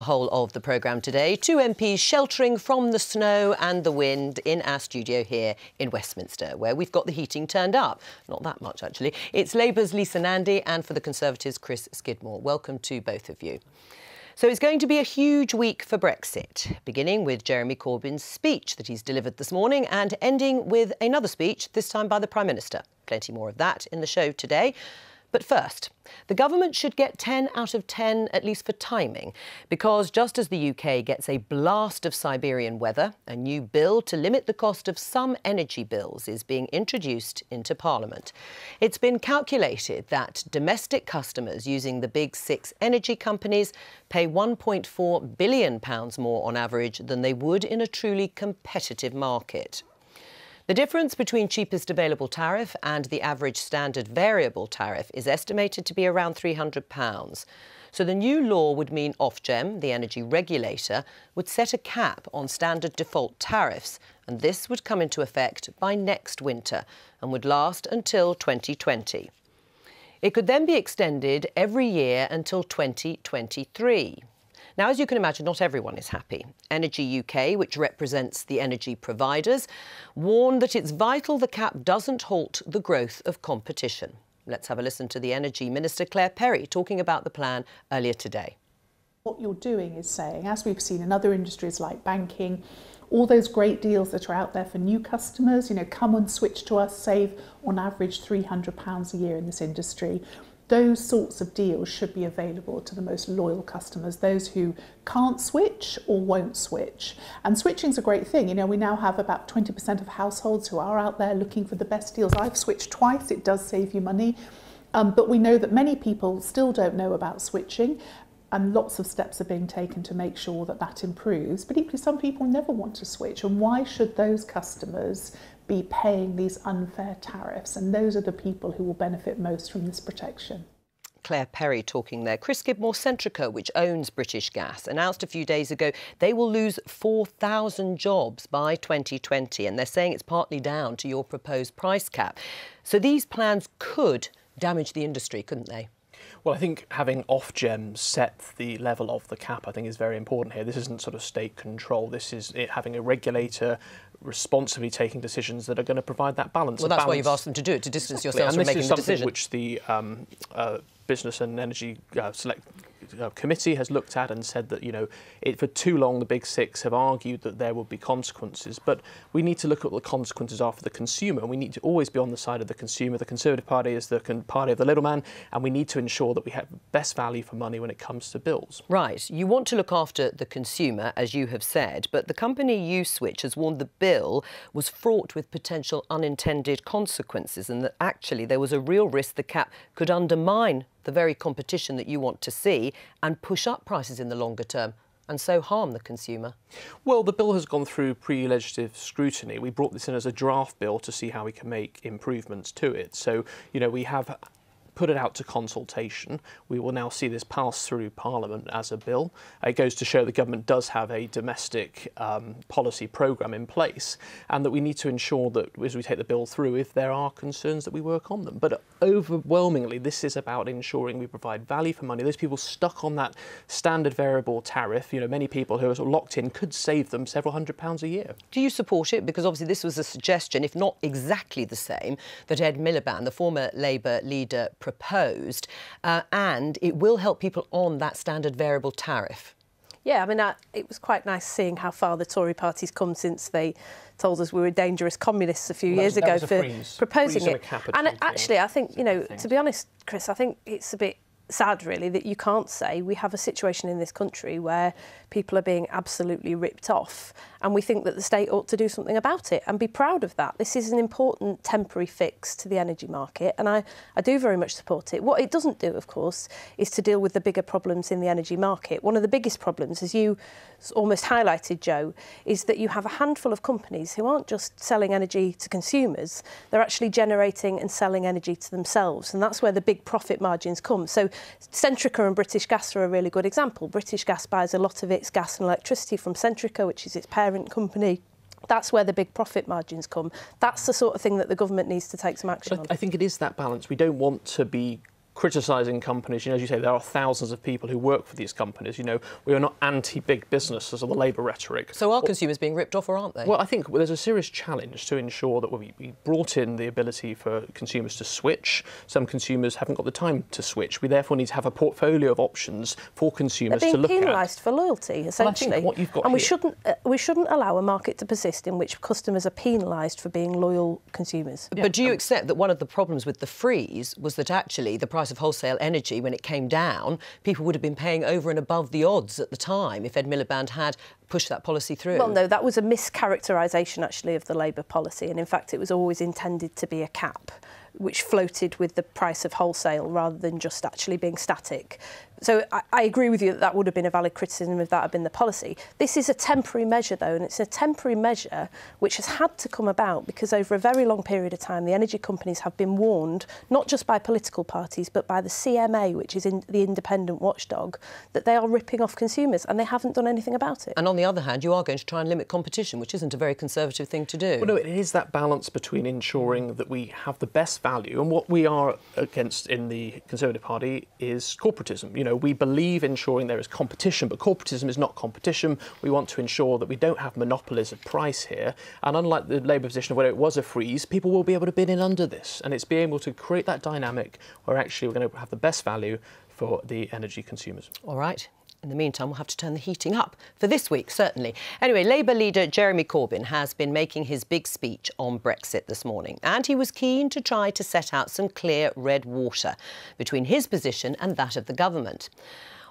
whole of the programme today. 2 MPs sheltering from the snow and the wind in our studio here in Westminster, where we've got the heating turned up. Not that much, actually. It's Labour's Lisa Nandy and for the Conservatives, Chris Skidmore. Welcome to both of you. So it's going to be a huge week for Brexit, beginning with Jeremy Corbyn's speech that he's delivered this morning and ending with another speech, this time by the Prime Minister. Plenty more of that in the show today. But first, the government should get 10 out of 10, at least for timing, because just as the UK gets a blast of Siberian weather, a new bill to limit the cost of some energy bills is being introduced into Parliament. It's been calculated that domestic customers using the big 6 energy companies pay £1.4 billion more on average than they would in a truly competitive market. The difference between cheapest available tariff and the average standard variable tariff is estimated to be around £300. So the new law would mean Ofgem, the energy regulator, would set a cap on standard default tariffs, and this would come into effect by next winter and would last until 2020. It could then be extended every year until 2023. Now, as you can imagine, not everyone is happy. Energy UK, which represents the energy providers, warned that it's vital the cap doesn't halt the growth of competition. Let's have a listen to the Energy Minister, Claire Perry, talking about the plan earlier today. What you're doing is saying, as we've seen in other industries like banking, all those great deals that are out there for new customers, come and switch to us, save on average £300 a year in this industry. Those sorts of deals should be available to the most loyal customers, those who can't switch or won't switch. And switching's a great thing. We now have about 20% of households who are out there looking for the best deals. I've switched twice, it does save you money. But we know that many people still don't know about switching, and lots of steps are being taken to make sure that that improves. But equally, some people never want to switch. And why should those customers be paying these unfair tariffs? And those are the people who will benefit most from this protection. Claire Perry talking there. Chris Skidmore, Centrica, which owns British Gas, announced a few days ago they will lose 4,000 jobs by 2020. And they're saying it's partly down to your proposed price cap. So these plans could damage the industry, couldn't they? Well, I think having Ofgem set the level of the cap, I think, is very important here. This isn't sort of state control. This is it having a regulator responsibly taking decisions that are going to provide that balance. Well, that's why you've asked them to do it, to distance yourselves from making the decision. And this is something which the Business and Energy Select Committee has looked at and said that, for too long the Big 6 have argued that there will be consequences. But we need to look at what the consequences are for the consumer. We need to always be on the side of the consumer. The Conservative Party is the party of the little man, and we need to ensure that we have best value for money when it comes to bills. Right. You want to look after the consumer, as you have said, but the company Uswitch has warned the bill was fraught with potential unintended consequences and that actually there was a real risk the cap could undermine the very competition that you want to see and push up prices in the longer term and so harm the consumer. Well, the bill has gone through pre-legislative scrutiny. We brought this in as a draft bill to see how we can make improvements to it. So, we have put it out to consultation. We will now see this pass through Parliament as a bill. It goes to show the government does have a domestic policy programme in place, and that we need to ensure that as we take the bill through, if there are concerns, that we work on them. But overwhelmingly, this is about ensuring we provide value for money. Those people stuck on that standard variable tariff, many people who are sort of locked in, could save them several £100s a year. Do you support it? Because obviously this was a suggestion, if not exactly the same, that Ed Miliband, the former Labour leader, proposed, and it will help people on that standard variable tariff. Yeah, it was quite nice seeing how far the Tory party's come since they told us we were dangerous communists a few years ago for proposing it. And actually, I think, to be honest, Chris, I think it's a bit sad, really, that you can't say we have a situation in this country where people are being absolutely ripped off and we think that the state ought to do something about it and be proud of that. This is an important temporary fix to the energy market and I do very much support it. What it doesn't do, of course, is to deal with the bigger problems in the energy market. One of the biggest problems, as you almost highlighted, Joe, is that you have a handful of companies who aren't just selling energy to consumers, they're actually generating and selling energy to themselves, and that's where the big profit margins come. So Centrica and British Gas are a really good example. British Gas buys a lot of its gas and electricity from Centrica, which is its parent company. That's where the big profit margins come. That's the sort of thing that the government needs to take some action on. I think it is that balance. We don't want to be criticising companies. You know, as you say, there are thousands of people who work for these companies. You know, we are not anti-big business as of the Labour rhetoric. So are consumers being ripped off, or aren't they? Well, I think there's a serious challenge to ensure that we brought in the ability for consumers to switch. Some consumers haven't got the time to switch. We therefore need to have a portfolio of options for consumers to look at. They're being penalised for loyalty, essentially. Well, I think what you've got and here... we shouldn't allow a market to persist in which customers are penalised for being loyal consumers. But do you accept that one of the problems with the freeze was that actually the price of wholesale energy, when it came down, people would have been paying over and above the odds at the time if Ed Miliband had pushed that policy through? Well, no, that was a mischaracterisation, actually, of the Labour policy. And in fact, it was always intended to be a cap, which floated with the price of wholesale rather than just actually being static. So I agree with you that that would have been a valid criticism if that had been the policy. This is a temporary measure, though, and it's a temporary measure which has had to come about because over a very long period of time, the energy companies have been warned, not just by political parties, but by the CMA, which is the independent watchdog, that they are ripping off consumers, and they haven't done anything about it. And on the other hand, you are going to try and limit competition, which isn't a very conservative thing to do. Well, no, it is that balance between ensuring that we have the best value, and what we are against in the Conservative Party is corporatism. You know, we believe ensuring there is competition, but corporatism is not competition. We want to ensure that we don't have monopolies of price here. And unlike the Labour position of where it was a freeze, people will be able to bid in under this. And it's being able to create that dynamic where actually we're going to have the best value for the energy consumers. All right. In the meantime, we'll have to turn the heating up for this week, certainly. Anyway, Labour leader Jeremy Corbyn has been making his big speech on Brexit this morning, and he was keen to try to set out some clear red water between his position and that of the government.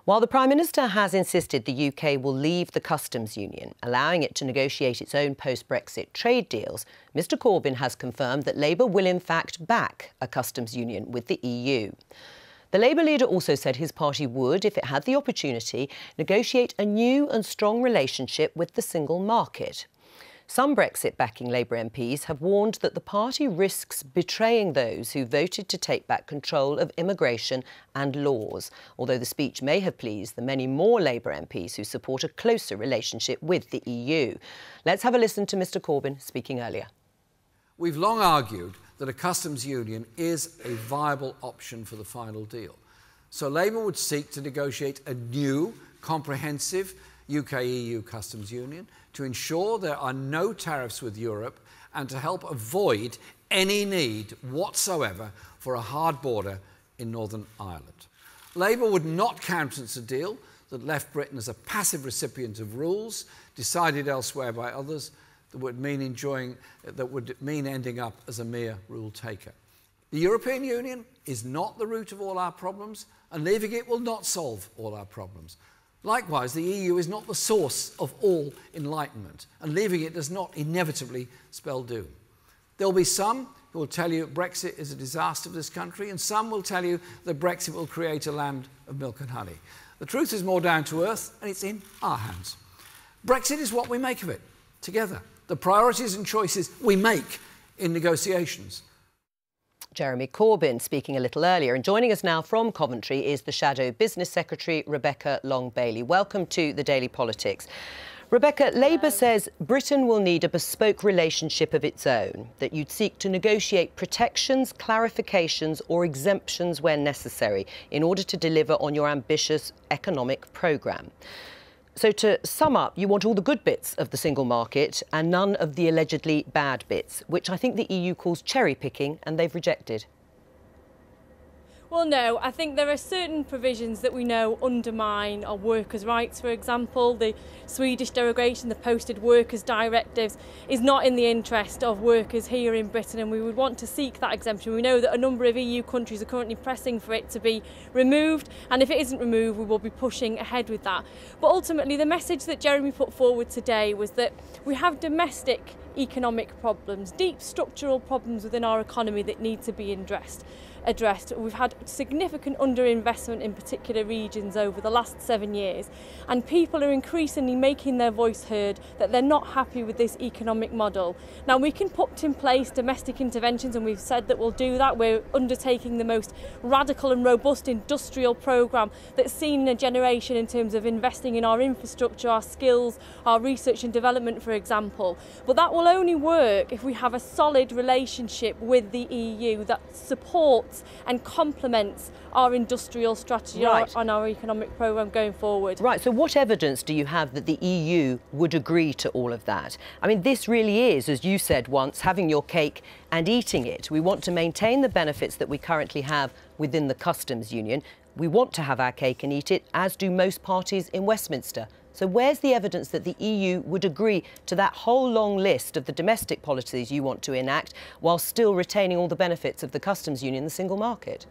While the Prime Minister has insisted the UK will leave the customs union, allowing it to negotiate its own post-Brexit trade deals, Mr Corbyn has confirmed that Labour will in fact back a customs union with the EU. The Labour leader also said his party would, if it had the opportunity, negotiate a new and strong relationship with the single market. Some Brexit-backing Labour MPs have warned that the party risks betraying those who voted to take back control of immigration and laws, although the speech may have pleased the many more Labour MPs who support a closer relationship with the EU. Let's have a listen to Mr Corbyn speaking earlier. We've long argued that a customs union is a viable option for the final deal. So Labour would seek to negotiate a new, comprehensive UK-EU customs union to ensure there are no tariffs with Europe and to help avoid any need whatsoever for a hard border in Northern Ireland. Labour would not countenance a deal that left Britain as a passive recipient of rules decided elsewhere by others that would mean ending up as a mere rule taker. The European Union is not the root of all our problems, and leaving it will not solve all our problems. Likewise, the EU is not the source of all enlightenment, and leaving it does not inevitably spell doom. There will be some who will tell you Brexit is a disaster for this country, and some will tell you that Brexit will create a land of milk and honey. The truth is more down to earth, and it's in our hands. Brexit is what we make of it, together. The priorities and choices we make in negotiations. Jeremy Corbyn speaking a little earlier. And joining us now from Coventry is the Shadow Business Secretary, Rebecca Long-Bailey. Welcome to the Daily Politics. Rebecca, Labour says Britain will need a bespoke relationship of its own, that you'd seek to negotiate protections, clarifications or exemptions where necessary in order to deliver on your ambitious economic programme. So to sum up, you want all the good bits of the single market and none of the allegedly bad bits, which I think the EU calls cherry picking, and they've rejected. Well, no, I think there are certain provisions that we know undermine our workers' rights. For example, the Swedish derogation, the posted workers directives, is not in the interest of workers here in Britain, and we would want to seek that exemption. We know that a number of EU countries are currently pressing for it to be removed, and if it isn't removed, we will be pushing ahead with that. But ultimately, the message that Jeremy put forward today was that we have domestic economic problems, deep structural problems within our economy that need to be addressed. We've had significant underinvestment in particular regions over the last 7 years, and people are increasingly making their voice heard that they're not happy with this economic model. Now, we can put in place domestic interventions, and we've said that we'll do that. We're undertaking the most radical and robust industrial programme that's seen a generation in terms of investing in our infrastructure, our skills, our research and development, for example. But that will only work if we have a solid relationship with the EU that supports supports and complements our industrial strategy on our economic programme going forward. Right, so what evidence do you have that the EU would agree to all of that? I mean, this really is, as you said once, having your cake and eating it. We want to maintain the benefits that we currently have within the customs union. We want to have our cake and eat it, as do most parties in Westminster. So where's the evidence that the EU would agree to that whole long list of the domestic policies you want to enact while still retaining all the benefits of the customs union, the single market?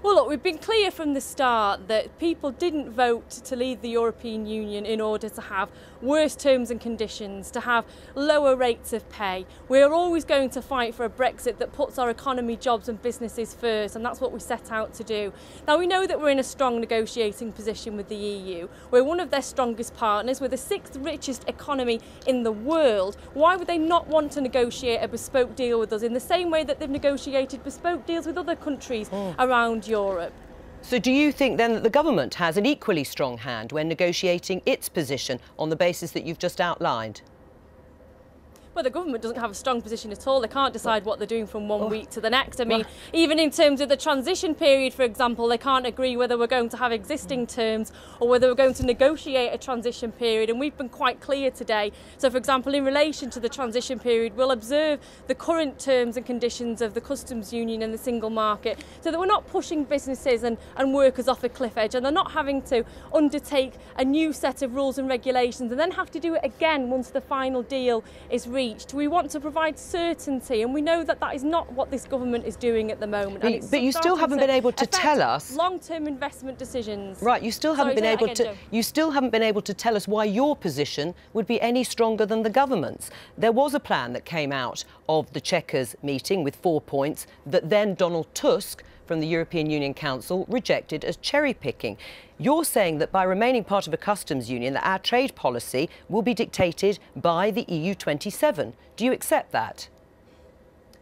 Well, look, we've been clear from the start that people didn't vote to leave the European Union in order to have worse terms and conditions, to have lower rates of pay. We're always going to fight for a Brexit that puts our economy, jobs and businesses first, and that's what we set out to do. Now, we know that we're in a strong negotiating position with the EU. We're one of their strongest partners. We're the 6th richest economy in the world. Why would they not want to negotiate a bespoke deal with us in the same way that they've negotiated bespoke deals with other countries around Europe? So do you think then that the government has an equally strong hand when negotiating its position on the basis that you've just outlined? Well, the government doesn't have a strong position at all. They can't decide what they're doing from one week to the next. I mean, even in terms of the transition period, for example, they can't agree whether we're going to have existing terms or whether we're going to negotiate a transition period. And we've been quite clear today. So, for example, in relation to the transition period, we'll observe the current terms and conditions of the customs union and the single market so that we're not pushing businesses and workers off a cliff edge, and they're not having to undertake a new set of rules and regulations and then have to do it again once the final deal is reached. We want to provide certainty, and we know that that is not what this government is doing at the moment. But you still haven't been able to tell us long-term investment decisions. Right, you still haven't been able to. You still haven't been able to tell us why your position would be any stronger than the government's. There was a plan that came out of the Chequers meeting with 4 points that then Donald Tusk from the European Union Council rejected as cherry-picking. You're saying that by remaining part of a customs union, that our trade policy will be dictated by the EU 27. Do you accept that?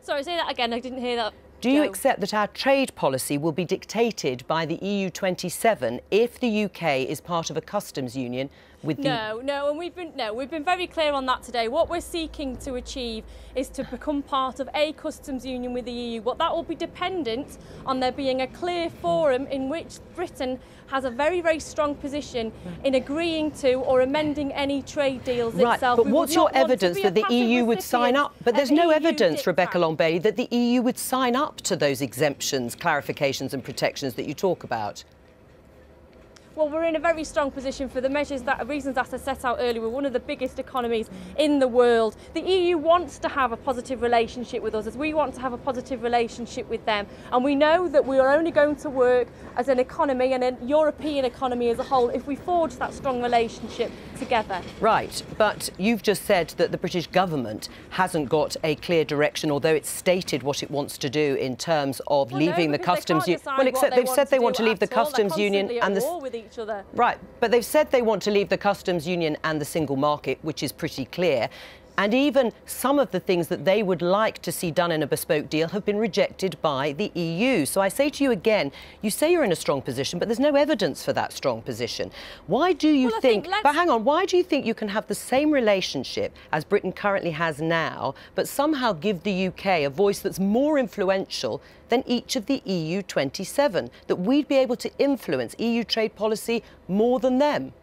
Sorry, say that again. I didn't hear that. Do you accept that our trade policy will be dictated by the EU 27 if the UK is part of a customs union with the... No, and we've been very clear on that today. What we're seeking to achieve is to become part of a customs union with the EU, but that will be dependent on there being a clear forum in which Britain has a very, very strong position in agreeing to or amending any trade deals itself. But what's your evidence that the EU would sign up? But there's no evidence, Rebecca Long-Bailey, that the EU would sign up to those exemptions, clarifications and protections that you talk about. Well, we're in a very strong position for the reasons that I set out earlier. We're one of the biggest economies in the world. The EU wants to have a positive relationship with us as we want to have a positive relationship with them. And we know that we are only going to work as an economy and a European economy as a whole if we forge that strong relationship together. Right, but you've just said that the British government hasn't got a clear direction, although it's stated what it wants to do in terms of leaving the customs union. Well, except they've said they want to leave the customs union and the... Right, but they've said they want to leave the customs union and the single market, which is pretty clear. And even some of the things that they would like to see done in a bespoke deal have been rejected by the EU. So I say to you again, you say you're in a strong position, but there's no evidence for that strong position. Why do you but hang on, why do you think you can have the same relationship as Britain currently has now, but somehow give the UK a voice that's more influential than each of the EU 27, that we'd be able to influence EU trade policy more than them?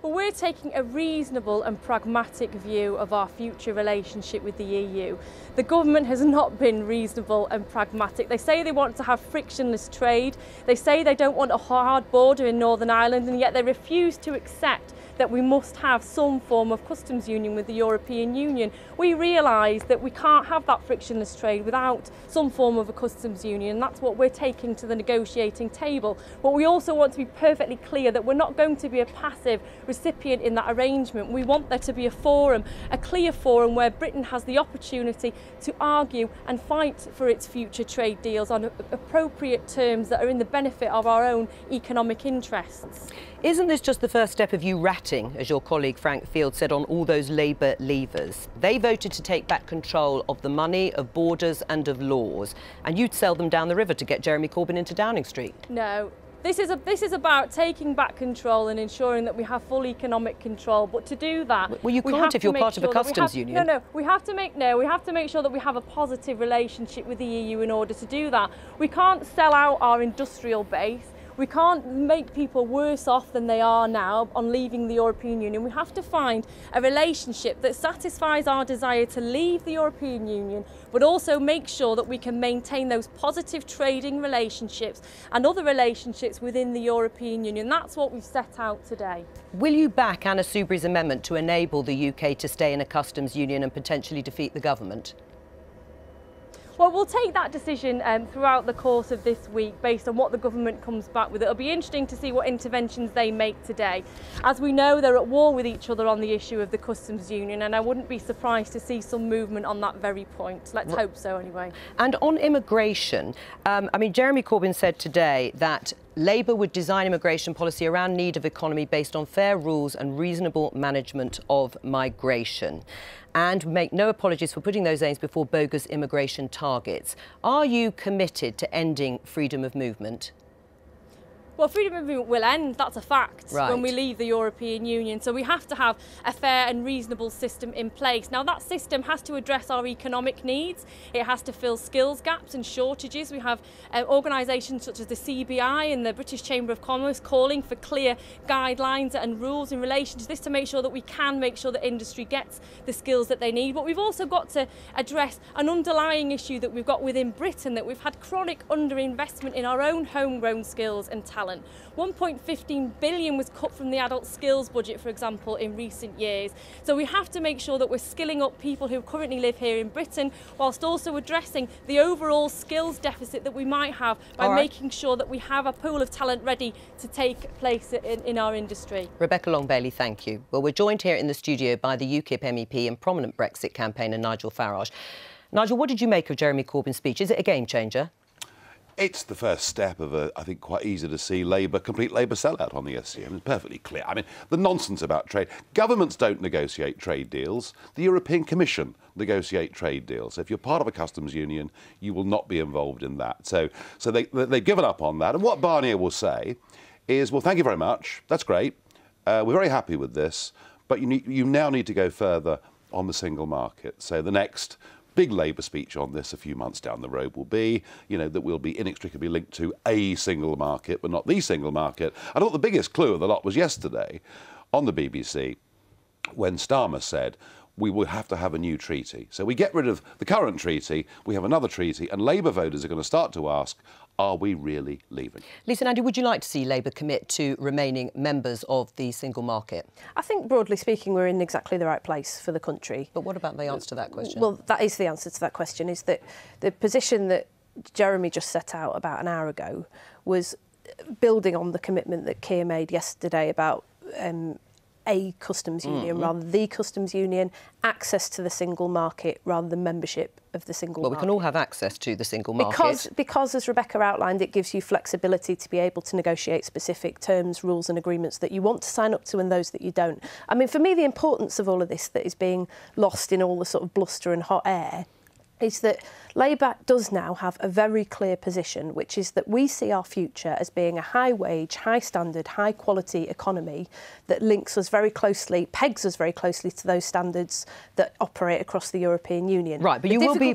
Well, we're taking a reasonable and pragmatic view of our future relationship with the EU. The government has not been reasonable and pragmatic. They say they want to have frictionless trade. They say they don't want a hard border in Northern Ireland, and yet they refuse to accept that we must have some form of customs union with the European Union. We realise that we can't have that frictionless trade without some form of a customs union, and that's what we're taking to the negotiating table. But we also want to be perfectly clear that we're not going to be a passive recipient in that arrangement. We want there to be a forum, a clear forum where Britain has the opportunity to argue and fight for its future trade deals on appropriate terms that are in the benefit of our own economic interests. Isn't this just the first step of you ratting, as your colleague Frank Field said, on all those Labour levers? They voted to take back control of the money, of borders and of laws, and you'd sell them down the river to get Jeremy Corbyn into Downing Street. No. This is about taking back control and ensuring that we have full economic control. But to do that, well, you can't if you're part of a customs union. No, we have to make sure that we have a positive relationship with the EU in order to do that. We can't sell out our industrial base. We can't make people worse off than they are now on leaving the European Union. We have to find a relationship that satisfies our desire to leave the European Union, but also make sure that we can maintain those positive trading relationships and other relationships within the European Union. That's what we've set out today. Will you back Anna Soubry's amendment to enable the UK to stay in a customs union and potentially defeat the government? Well, we'll take that decision throughout the course of this week based on what the government comes back with. It'll be interesting to see what interventions they make today. As we know, they're at war with each other on the issue of the customs union, and I wouldn't be surprised to see some movement on that very point. Let's hope so anyway. And on immigration, I mean, Jeremy Corbyn said today that Labour would design immigration policy around need of economy based on fair rules and reasonable management of migration, and make no apologies for putting those aims before bogus immigration targets. Are you committed to ending freedom of movement? Well, freedom of movement will end, that's a fact, when we leave the European Union. So we have to have a fair and reasonable system in place. Now, that system has to address our economic needs. It has to fill skills gaps and shortages. We have organisations such as the CBI and the British Chamber of Commerce calling for clear guidelines and rules in relation to this to make sure that we can make sure that industry gets the skills that they need. But we've also got to address an underlying issue that we've got within Britain, that we've had chronic underinvestment in our own homegrown skills and talent. 1.15 billion was cut from the adult skills budget, for example, in recent years. So we have to make sure that we're skilling up people who currently live here in Britain, whilst also addressing the overall skills deficit that we might have by making sure that we have a pool of talent ready to take place in our industry. Rebecca Long-Bailey, thank you. Well, we're joined here in the studio by the UKIP MEP and prominent Brexit campaigner Nigel Farage. Nigel, what did you make of Jeremy Corbyn's speech? Is it a game changer? It's the first step of a, I think, quite easy to see complete Labour sellout on the SCM. It's perfectly clear. I mean, the nonsense about trade. Governments don't negotiate trade deals. The European Commission negotiate trade deals. So if you're part of a customs union, you will not be involved in that. So they've given up on that. And what Barnier will say is, well, thank you very much. That's great. We're very happy with this. But you now need to go further on the single market. So the next big Labour speech on this a few months down the road will be, that we'll be inextricably linked to a single market, but not the single market. I thought the biggest clue of the lot was yesterday on the BBC when Starmer said, we will have to have a new treaty. So we get rid of the current treaty, we have another treaty, and Labour voters are going to start to ask, are we really leaving? Lisa Nandy, would you like to see Labour commit to remaining members of the single market? I think, broadly speaking, we're in exactly the right place for the country. But what about the answer to that question? Well, that is the answer to that question, is that the position that Jeremy just set out about an hour ago was building on the commitment that Keir made yesterday about a customs union rather than the customs union, access to the single market rather than membership of the single market. Well, we can all have access to the single market. Because, as Rebecca outlined, it gives you flexibility to be able to negotiate specific terms, rules and agreements that you want to sign up to and those that you don't. I mean, for me, the importance of all of this that is being lost in all the sort of bluster and hot air is that Labour does now have a very clear position, which is that we see our future as being a high-wage, high-standard, high-quality economy that links us very closely, pegs us very closely to those standards that operate across the European Union. Right, but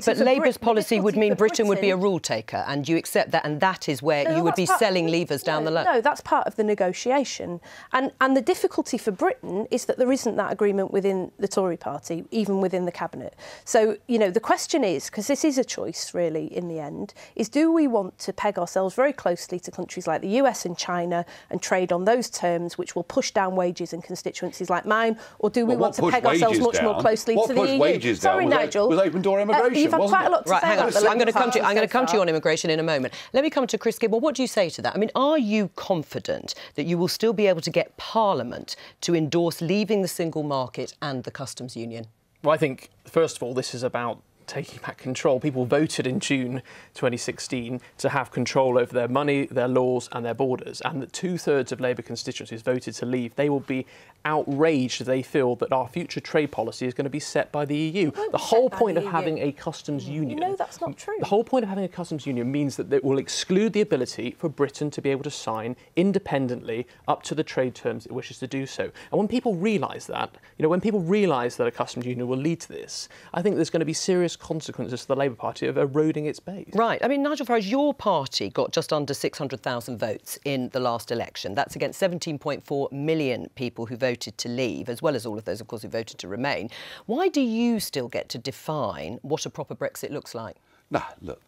but Labour's policy would mean Britain would be a rule taker, and you accept that, and that is where you would be selling levers down the line. No, that's part of the negotiation. And the difficulty for Britain is that there isn't that agreement within the Tory party, even within the cabinet. So, the question is, because this is a choice really in the end, is do we want to peg ourselves very closely to countries like the US and China and trade on those terms which will push down wages in constituencies like mine, or do we want to peg ourselves much more closely to the EU? Sorry, Nigel. With open door immigration, you've had quite a lot to say hang on. about I'm going to come to you on immigration in a moment. Let me come to Chris Gibble. What do you say to that? I mean, are you confident that you will still be able to get Parliament to endorse leaving the single market and the customs union? Well, I think, first of all, this is about taking back control. People voted in June 2016 to have control over their money, their laws and their borders, and that 2/3 of Labour constituencies voted to leave. They will be outraged if they feel that our future trade policy is going to be set by the EU. The whole point of having a customs union... You know that's not true. The whole point of having a customs union means that it will exclude the ability for Britain to be able to sign independently up to the trade terms it wishes to do so. And when people realise that, when people realise that a customs union will lead to this, I think there's going to be serious consequences to the Labour Party of eroding its base. Right. I mean, Nigel Farage, your party got just under 600,000 votes in the last election. That's against 17.4 million people who voted to leave, as well as all of those, of course, who voted to remain. Why do you still get to define what a proper Brexit looks like? Nah, look,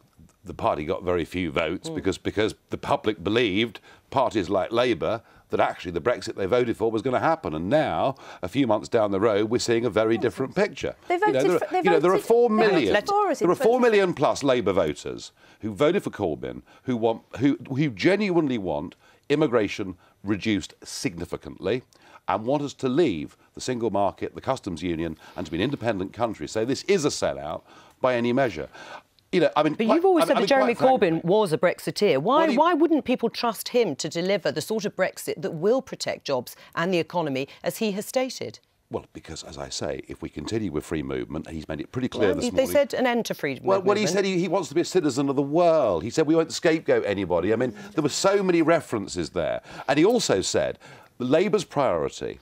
the party got very few votes because the public believed, parties like Labour, that actually the Brexit they voted for was going to happen. And now, a few months down the road, we're seeing a very different picture. There are 4 million plus Labour voters who voted for Corbyn, who genuinely want immigration reduced significantly and want us to leave the single market, the customs union, and to be an independent country. So this is a sellout by any measure. But you've always said that Jeremy Corbyn was a Brexiteer. Why wouldn't people trust him to deliver the sort of Brexit that will protect jobs and the economy, as he has stated? Well, because, as I say, if we continue with free movement, he's made it pretty clear this morning... They said an end to free movement. Well, he said he wants to be a citizen of the world. He said we won't scapegoat anybody. I mean, there were so many references there. And he also said Labour's priority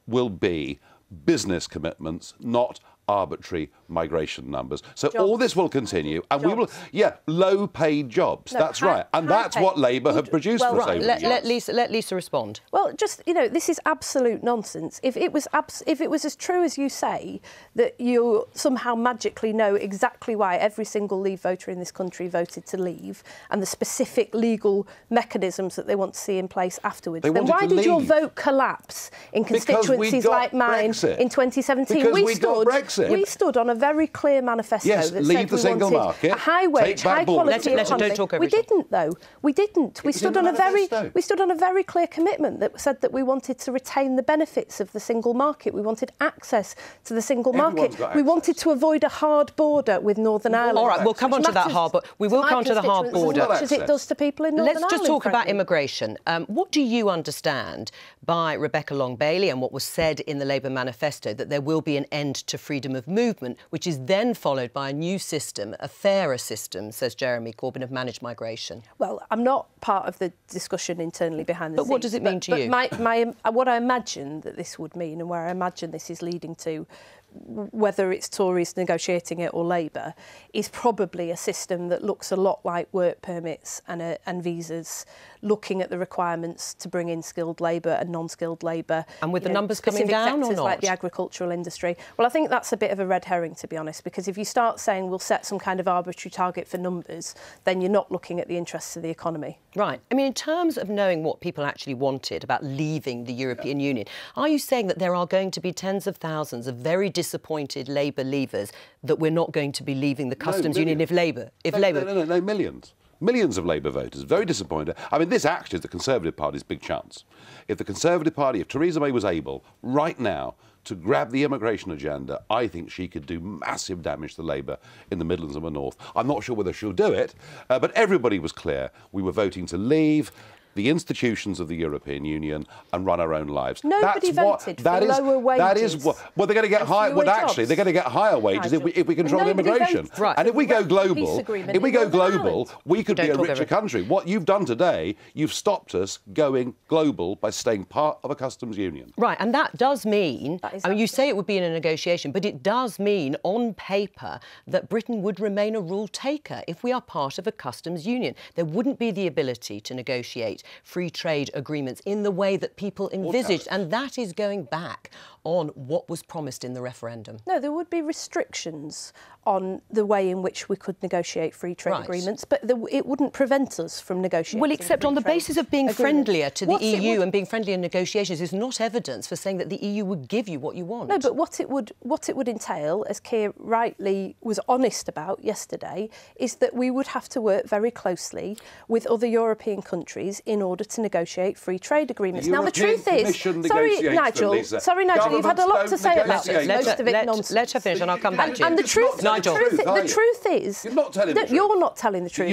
will be business commitments, not arbitrary migration numbers. So jobs. All this will continue, and jobs. We will, low-paid jobs. No, that's right, and that's what Labour have produced for us over the years. Let Lisa respond. Well, just this is absolute nonsense. If it was as true as you say, that you somehow magically know exactly why every single Leave voter in this country voted to leave, and the specific legal mechanisms that they want to see in place afterwards, then why did your vote collapse in constituencies like mine in 2017? Because we got Brexit. We stood on a very clear manifesto that said leave the single market, a high wage, high quality economy. Don't talk over we didn't, though. We didn't. We stood on a very clear commitment that said that we wanted to retain the benefits of the single market. We wanted access to the single market. We wanted to avoid a hard border with Northern Ireland. All right, we'll come on to that hard border. We will come to the hard border. As much as it does to people in Northern Ireland. Let's just talk about immigration. What do you understand by Rebecca Long-Bailey and what was said in the Labour manifesto, that there will be an end to freedom of movement, which is then followed by a new system, a fairer system, says Jeremy Corbyn, of managed migration? Well, I'm not part of the discussion internally behind the scenes. But what does it mean to you? What I imagine that this would mean, and where I imagine this is leading to, whether it's Tories negotiating it or Labour, is probably a system that looks a lot like work permits and visas, looking at the requirements to bring in skilled labour and non-skilled labour. And with the numbers coming down or not? Like the agricultural industry. Well, I think that's a bit of a red herring, to be honest, because if you start saying we'll set some kind of arbitrary target for numbers, then you're not looking at the interests of the economy. Right. I mean, in terms of knowing what people actually wanted about leaving the European Union, are you saying that there are going to be tens of thousands of very disappointed Labour leavers, that we're not going to be leaving the customs union if Labour... No, millions. Millions of Labour voters, very disappointed. I mean, this actually is the Conservative Party's big chance. If the Conservative Party, if Theresa May was able, right now, to grab the immigration agenda, I think she could do massive damage to Labour in the Midlands and the North. I'm not sure whether she'll do it, but everybody was clear. We were voting to leave the institutions of the European Union and run our own lives. Nobody voted for lower wages. That is what. Well, they're going to get higher. Well, actually, they're going to get higher wages if we control immigration. Right. And if we go global, we could be a richer country. What you've done today, you've stopped us going global by staying part of a customs union. Right, and that does mean. I mean, you say it would be in a negotiation, but it does mean, on paper, that Britain would remain a rule taker if we are part of a customs union. There wouldn't be the ability to negotiate free trade agreements in the way that people envisaged, and that is going back on what was promised in the referendum. No, there would be restrictions on the way in which we could negotiate free trade agreements, but it wouldn't prevent us from negotiating. Well, except on the basis of being friendlier to the EU and being friendly in negotiations is not evidence for saying that the EU would give you what you want. No, but what it would entail, as Keir rightly was honest about yesterday, is that we would have to work very closely with other European countries in order to negotiate free trade agreements. Now, the truth is, sorry, Nigel, you've had a lot to say about this. Most of it nonsense. Let her finish, and I'll come back to you. And the truth, Nigel, the truth is, you're not telling the truth. You're not telling the truth.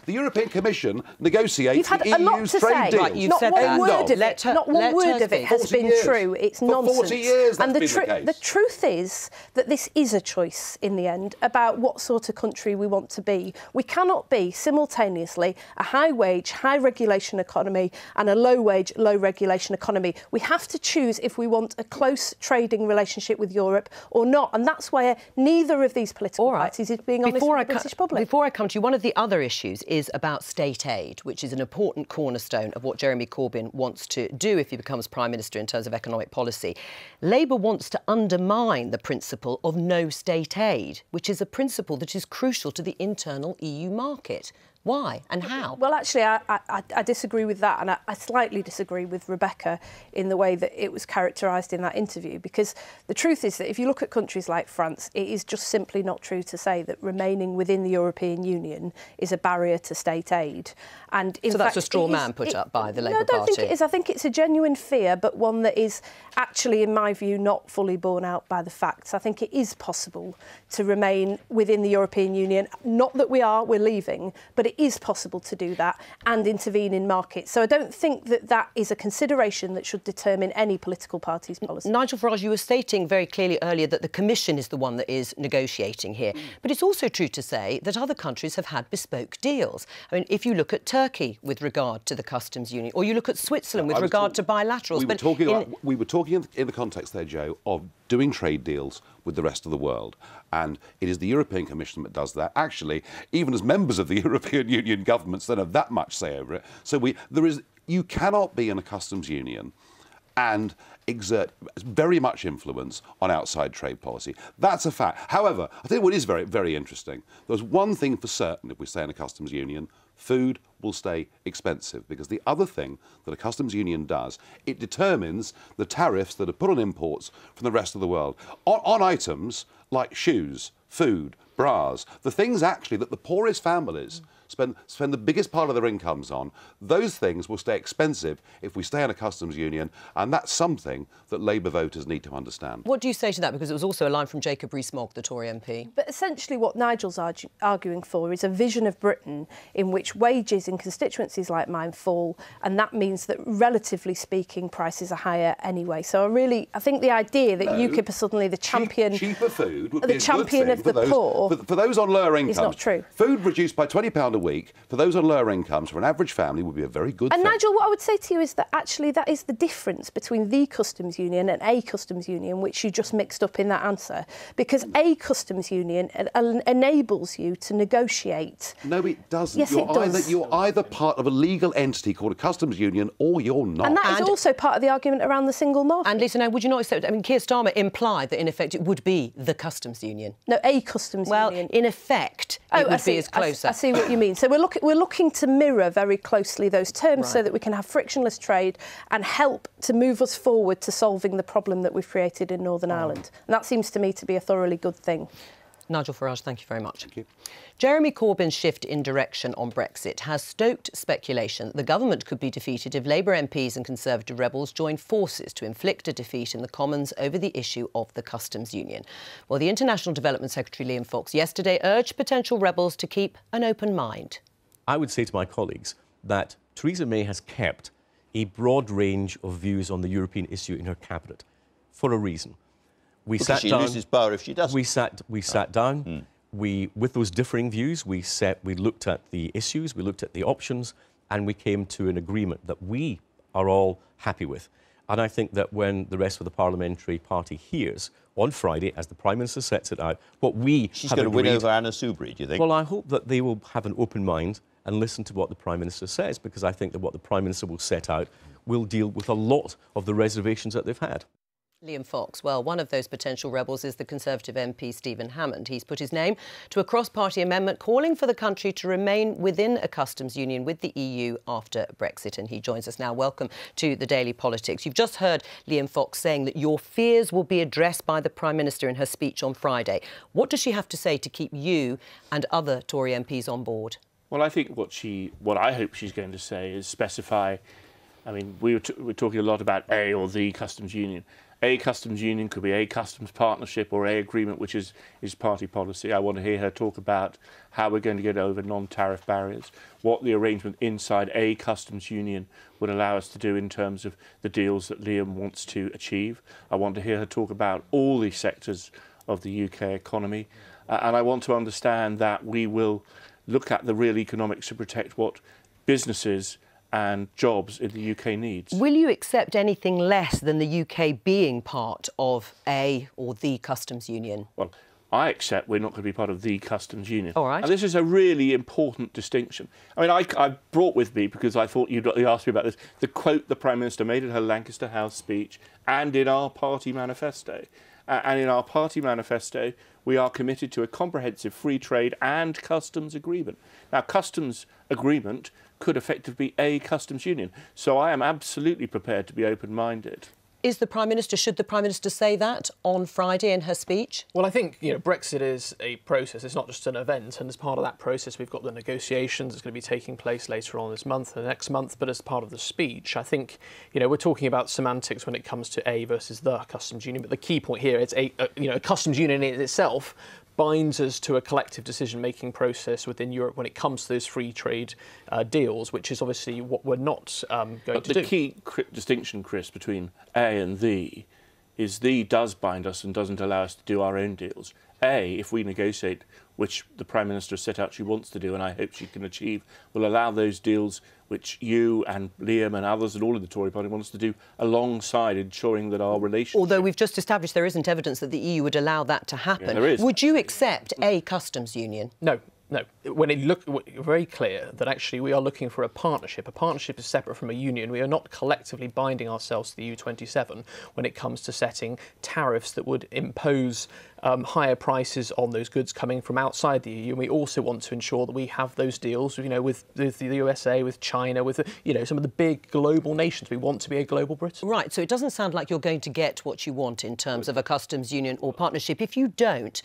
The European Commission negotiates you've had the a lot EU's to trade say. deals. Right, you've not said one that. word of it. Not one word of it has been true. It's nonsense. For 40 years, that's and been the case. The truth is that this is a choice in the end about what sort of country we want to be. We cannot be simultaneously a high-wage, high-regulation economy and a low-wage, low-regulation economy. We have to choose if we want a close trading relationship with Europe or not, and that's where neither of these political parties is being honest with the British public. Before I come to you, one of the other issues is about state aid, which is an important cornerstone of what Jeremy Corbyn wants to do if he becomes Prime Minister in terms of economic policy. Labour wants to undermine the principle of no state aid, which is a principle that is crucial to the internal EU market. Why and how? Well, actually, I disagree with that, and I slightly disagree with Rebecca in the way that it was characterised in that interview, because the truth is that if you look at countries like France, it is just simply not true to say that remaining within the European Union is a barrier to state aid. And in so fact, that's a straw man put up by the Labour Party? No, I don't think it is. I think it's a genuine fear, but one that is actually, in my view, not fully borne out by the facts. I think it is possible to remain within the European Union. Not that we're leaving, but it is possible to do that and intervene in markets. So I don't think that that is a consideration that should determine any political party's policy. Nigel Farage, you were stating very clearly earlier that the Commission is the one that is negotiating here. But it's also true to say that other countries have had bespoke deals. I mean, if you look at Turkey with regard to the customs union, or you look at Switzerland with regard to bilaterals. We were talking in the context there, Joe, of doing trade deals with the rest of the world. And it is the European Commission that does that. Actually, even as members of the European Union governments don't have that much say over it. So you cannot be in a customs union and exert very much influence on outside trade policy. That's a fact. However, I think what is very, very interesting, there's one thing for certain if we stay in a customs union: food will stay expensive, because the other thing that a customs union does, it determines the tariffs that are put on imports from the rest of the world on items like shoes, food, bras, the things actually that the poorest families spend the biggest part of their incomes on. Those things will stay expensive if we stay in a customs union, and that's something that Labour voters need to understand. What do you say to that? Because it was also a line from Jacob Rees-Mogg, the Tory MP. But essentially what Nigel's arguing for is a vision of Britain in which wages in constituencies like mine fall, and that means that, relatively speaking, prices are higher anyway. So I think the idea that UKIP are suddenly the champion... Cheaper food would be the champion of the poor... For those on lower incomes... is not true. Food reduced by £20 a week for those on lower incomes for an average family would be a very good thing. And Nigel, what I would say to you is that actually that is the difference between the customs union and a customs union, which you just mixed up in that answer, because a customs union enables you to negotiate. No, it doesn't. Yes, it does. You're either part of a legal entity called a customs union or you're not. And that is also part of the argument around the single market. And Lisa, now, would you not accept... I mean, Keir Starmer implied that, in effect, it would be the customs union. No, a customs union. Well, in effect, it would be as closer. I see what you mean. So we're looking to mirror very closely those terms so that we can have frictionless trade and help to move us forward to solving the problem that we've created in Northern Ireland. And that seems to me to be a thoroughly good thing. Nigel Farage, thank you very much. Thank you. Jeremy Corbyn's shift in direction on Brexit has stoked speculation that the government could be defeated if Labour MPs and Conservative rebels join forces to inflict a defeat in the Commons over the issue of the customs union. Well, the International Development Secretary Liam Fox yesterday urged potential rebels to keep an open mind. I would say to my colleagues that Theresa May has kept a broad range of views on the European issue in her cabinet for a reason. She loses power if she doesn't. We sat down. With those differing views, we looked at the issues, we looked at the options, and we came to an agreement that we are all happy with. And I think that when the rest of the parliamentary party hears on Friday, as the Prime Minister sets it out, what we She's going to win over Anna Soubry, do you think? Well, I hope that they will have an open mind and listen to what the Prime Minister says, because I think that what the Prime Minister will set out will deal with a lot of the reservations that they've had. Liam Fox. Well, one of those potential rebels is the Conservative MP Stephen Hammond. He's put his name to a cross-party amendment calling for the country to remain within a customs union with the EU after Brexit. And he joins us now. Welcome to the Daily Politics. You've just heard Liam Fox saying that your fears will be addressed by the Prime Minister in her speech on Friday. What does she have to say to keep you and other Tory MPs on board? Well, I think what I hope she's going to say is specify. I mean, we're talking a lot about a or the customs union. a customs union, could be a customs partnership or a agreement, which is party policy. I want to hear her talk about how we're going to get over non-tariff barriers, what the arrangement inside a customs union would allow us to do in terms of the deals that Liam wants to achieve. I want to hear her talk about all the sectors of the UK economy. And I want to understand that we will look at the real economics to protect what businesses and jobs in the UK needs. Will you accept anything less than the UK being part of a or the customs union? Well, I accept we're not going to be part of the customs union. All right. And this is a really important distinction. I mean, I brought with me, because I thought you'd asked me about this, the quote the Prime Minister made in her Lancaster House speech and in our party manifesto. And in our party manifesto, we are committed to a comprehensive free trade and customs agreement. Now, customs agreement could effectively be a customs union. So I am absolutely prepared to be open-minded. Should the Prime Minister say that on Friday in her speech? Well, I think, Brexit is a process. It's not just an event. And as part of that process, we've got the negotiations that's going to be taking place later on this month and next month. But as part of the speech, I think, we're talking about semantics when it comes to a versus the customs union. But the key point here is a customs union in itself binds us to a collective decision-making process within Europe when it comes to those free trade deals, which is obviously what we're not going to do. The key distinction, Chris, between A and the is the does bind us and doesn't allow us to do our own deals. A, if we negotiate, which the Prime Minister has set out she wants to do, and I hope she can achieve, will allow those deals which you and Liam and others and all of the Tory party want us to do alongside ensuring that our relationship... Although we've just established there isn't evidence that the EU would allow that to happen. Yeah, there is. Would you accept a customs union? No. No, when it very clear that actually we are looking for a partnership. A partnership is separate from a union. We are not collectively binding ourselves to the EU27 when it comes to setting tariffs that would impose higher prices on those goods coming from outside the EU. And we also want to ensure that we have those deals, with the USA, with China, with some of the big global nations. We want to be a global Britain. Right. So it doesn't sound like you're going to get what you want in terms of a customs union or partnership. If you don't,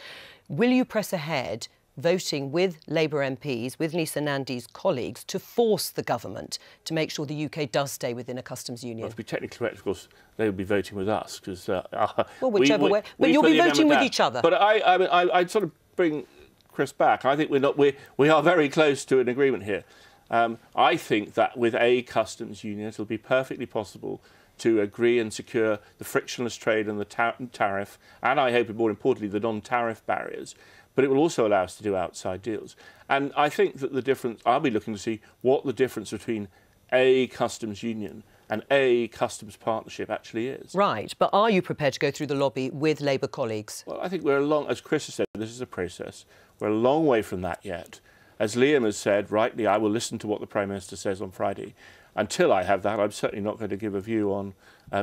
will you press ahead voting with Labour MPs, with Lisa Nandy's colleagues, to force the government to make sure the UK does stay within a customs union? Well, to be technically correct, of course, they would be voting with us, because... well, whichever way. But you'll be voting with each other. But I'd sort of bring Chris back. I think we are very close to an agreement here. I think that with a customs union, it'll be perfectly possible to agree and secure the frictionless trade and the tariff, and I hope, more importantly, the non-tariff barriers. But it will also allow us to do outside deals. And I think that the difference, I'll be looking to see what the difference between a customs union and a customs partnership actually is. Right, but are you prepared to go through the lobby with Labour colleagues? Well, I think we're as Chris has said, this is a process. We're a long way from that yet. As Liam has said, rightly, I will listen to what the Prime Minister says on Friday. Until I have that, I'm certainly not going to give a view on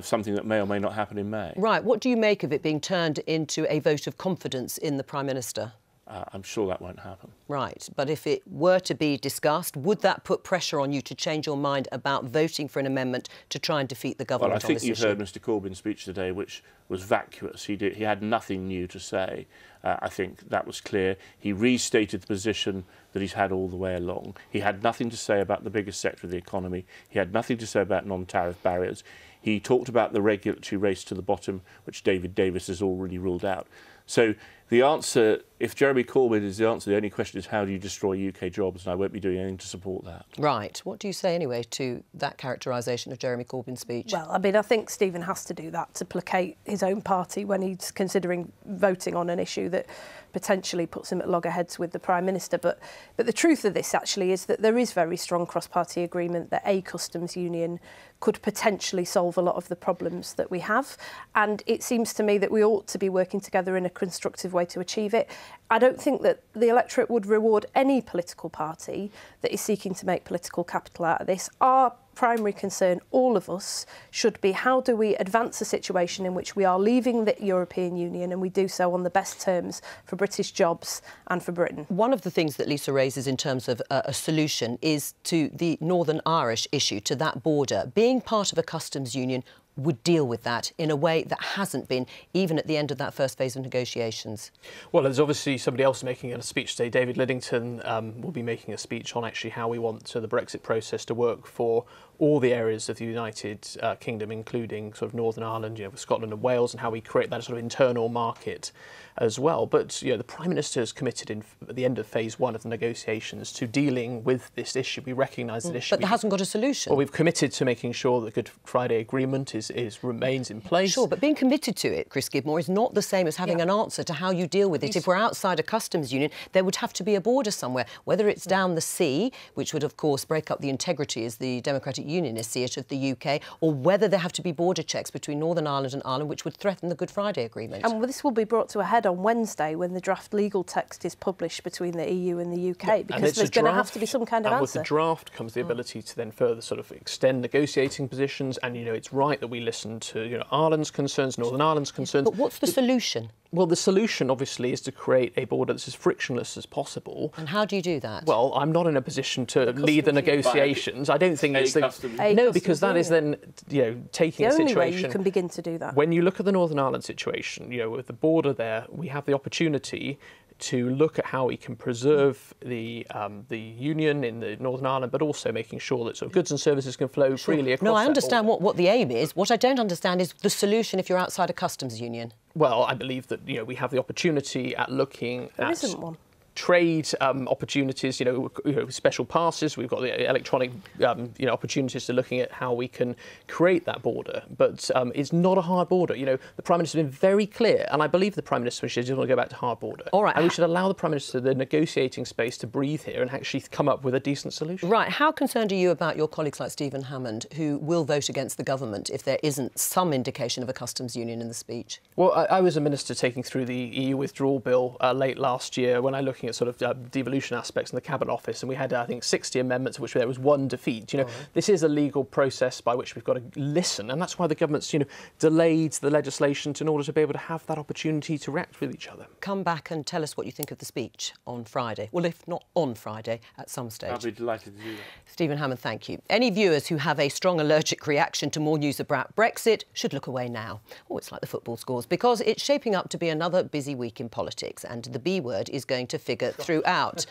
something that may or may not happen in May. Right, what do you make of it being turned into a vote of confidence in the Prime Minister? I'm sure that won't happen. Right, but if it were to be discussed, would that put pressure on you to change your mind about voting for an amendment to try and defeat the government on this issue? Well, I think you've heard Mr Corbyn's speech today, which was vacuous. He had nothing new to say. I think that was clear. He restated the position that he's had all the way along. He had nothing to say about the biggest sector of the economy. He had nothing to say about non-tariff barriers. He talked about the regulatory race to the bottom, which David Davis has already ruled out. So the answer, if Jeremy Corbyn is the answer, the only question is how do you destroy UK jobs, and I won't be doing anything to support that. Right. What do you say, anyway, to that characterisation of Jeremy Corbyn's speech? Well, I mean, I think Stephen has to do that to placate his own party when he's considering voting on an issue that potentially puts him at loggerheads with the Prime Minister. But the truth of this, actually, is that there is very strong cross-party agreement that a customs union could potentially solve a lot of the problems that we have. And it seems to me that we ought to be working together in a constructive way to achieve it. I don't think that the electorate would reward any political party that is seeking to make political capital out of this. Our primary concern, all of us, should be how do we advance a situation in which we are leaving the European Union and we do so on the best terms for British jobs and for Britain. One of the things that Lisa raises in terms of a solution is to the Northern Irish issue, to that border. Being part of a customs union would deal with that in a way that hasn't been, even at the end of that first phase of negotiations. Well, there's obviously somebody else making a speech today. David Lidington will be making a speech on actually how we want the Brexit process to work for all the areas of the United Kingdom, including sort of Northern Ireland, with Scotland and Wales, and how we create that sort of internal market as well. But the Prime Minister has committed at the end of phase 1 of the negotiations to dealing with this issue. We recognise that issue. But there hasn't got a solution. Well, we've committed to making sure that the Good Friday Agreement remains in place. Sure, but being committed to it, Chris Skidmore, is not the same as having an answer to how you deal with it. If we're outside a customs union, there would have to be a border somewhere, whether it's down the sea, which would, of course, break up the integrity, as the Democratic Unionists see it, of the UK, or whether there have to be border checks between Northern Ireland and Ireland, which would threaten the Good Friday Agreement. And this will be brought to a head on Wednesday when the draft legal text is published between the EU and the UK, because there's going to have to be some kind of answer. And with the draft comes the ability to then further sort of extend negotiating positions, and, it's right that we listen to, Ireland's concerns, Northern Ireland's concerns. But what's the solution? Well, the solution, obviously, is to create a border that's as frictionless as possible. And how do you do that? Well, I'm not in a position to lead the negotiations. I don't think it's no, because that is then, taking a situation. The only way you can begin to do that. When you look at the Northern Ireland situation, with the border there, we have the opportunity to look at how we can preserve the union in the Northern Ireland, but also making sure that sort of goods and services can flow freely across. No, I understand what the aim is. What I don't understand is the solution if you're outside a customs union. Well, I believe that we have the opportunity at looking there at isn't one. Trade opportunities, special passes. We've got the electronic, opportunities to looking at how we can create that border. But it's not a hard border. The Prime Minister has been very clear, and I believe the Prime Minister doesn't want to go back to hard border. All right. And we should allow the Prime Minister the negotiating space to breathe here and actually come up with a decent solution. Right. How concerned are you about your colleagues like Stephen Hammond, who will vote against the government if there isn't some indication of a customs union in the speech? Well, I was a minister taking through the EU withdrawal bill late last year when I looking at sort of devolution aspects in the Cabinet Office, and we had, I think, 60 amendments, of which there was one defeat. This is a legal process by which we've got to listen, and that's why the government's, delayed the legislation in order to be able to have that opportunity to react with each other. Come back and tell us what you think of the speech on Friday. Well, if not on Friday, at some stage. I'll be delighted to do that. Stephen Hammond, thank you. Any viewers who have a strong allergic reaction to more news about Brexit should look away now. Oh, it's like the football scores, because it's shaping up to be another busy week in politics, and the B word is going to figure throughout.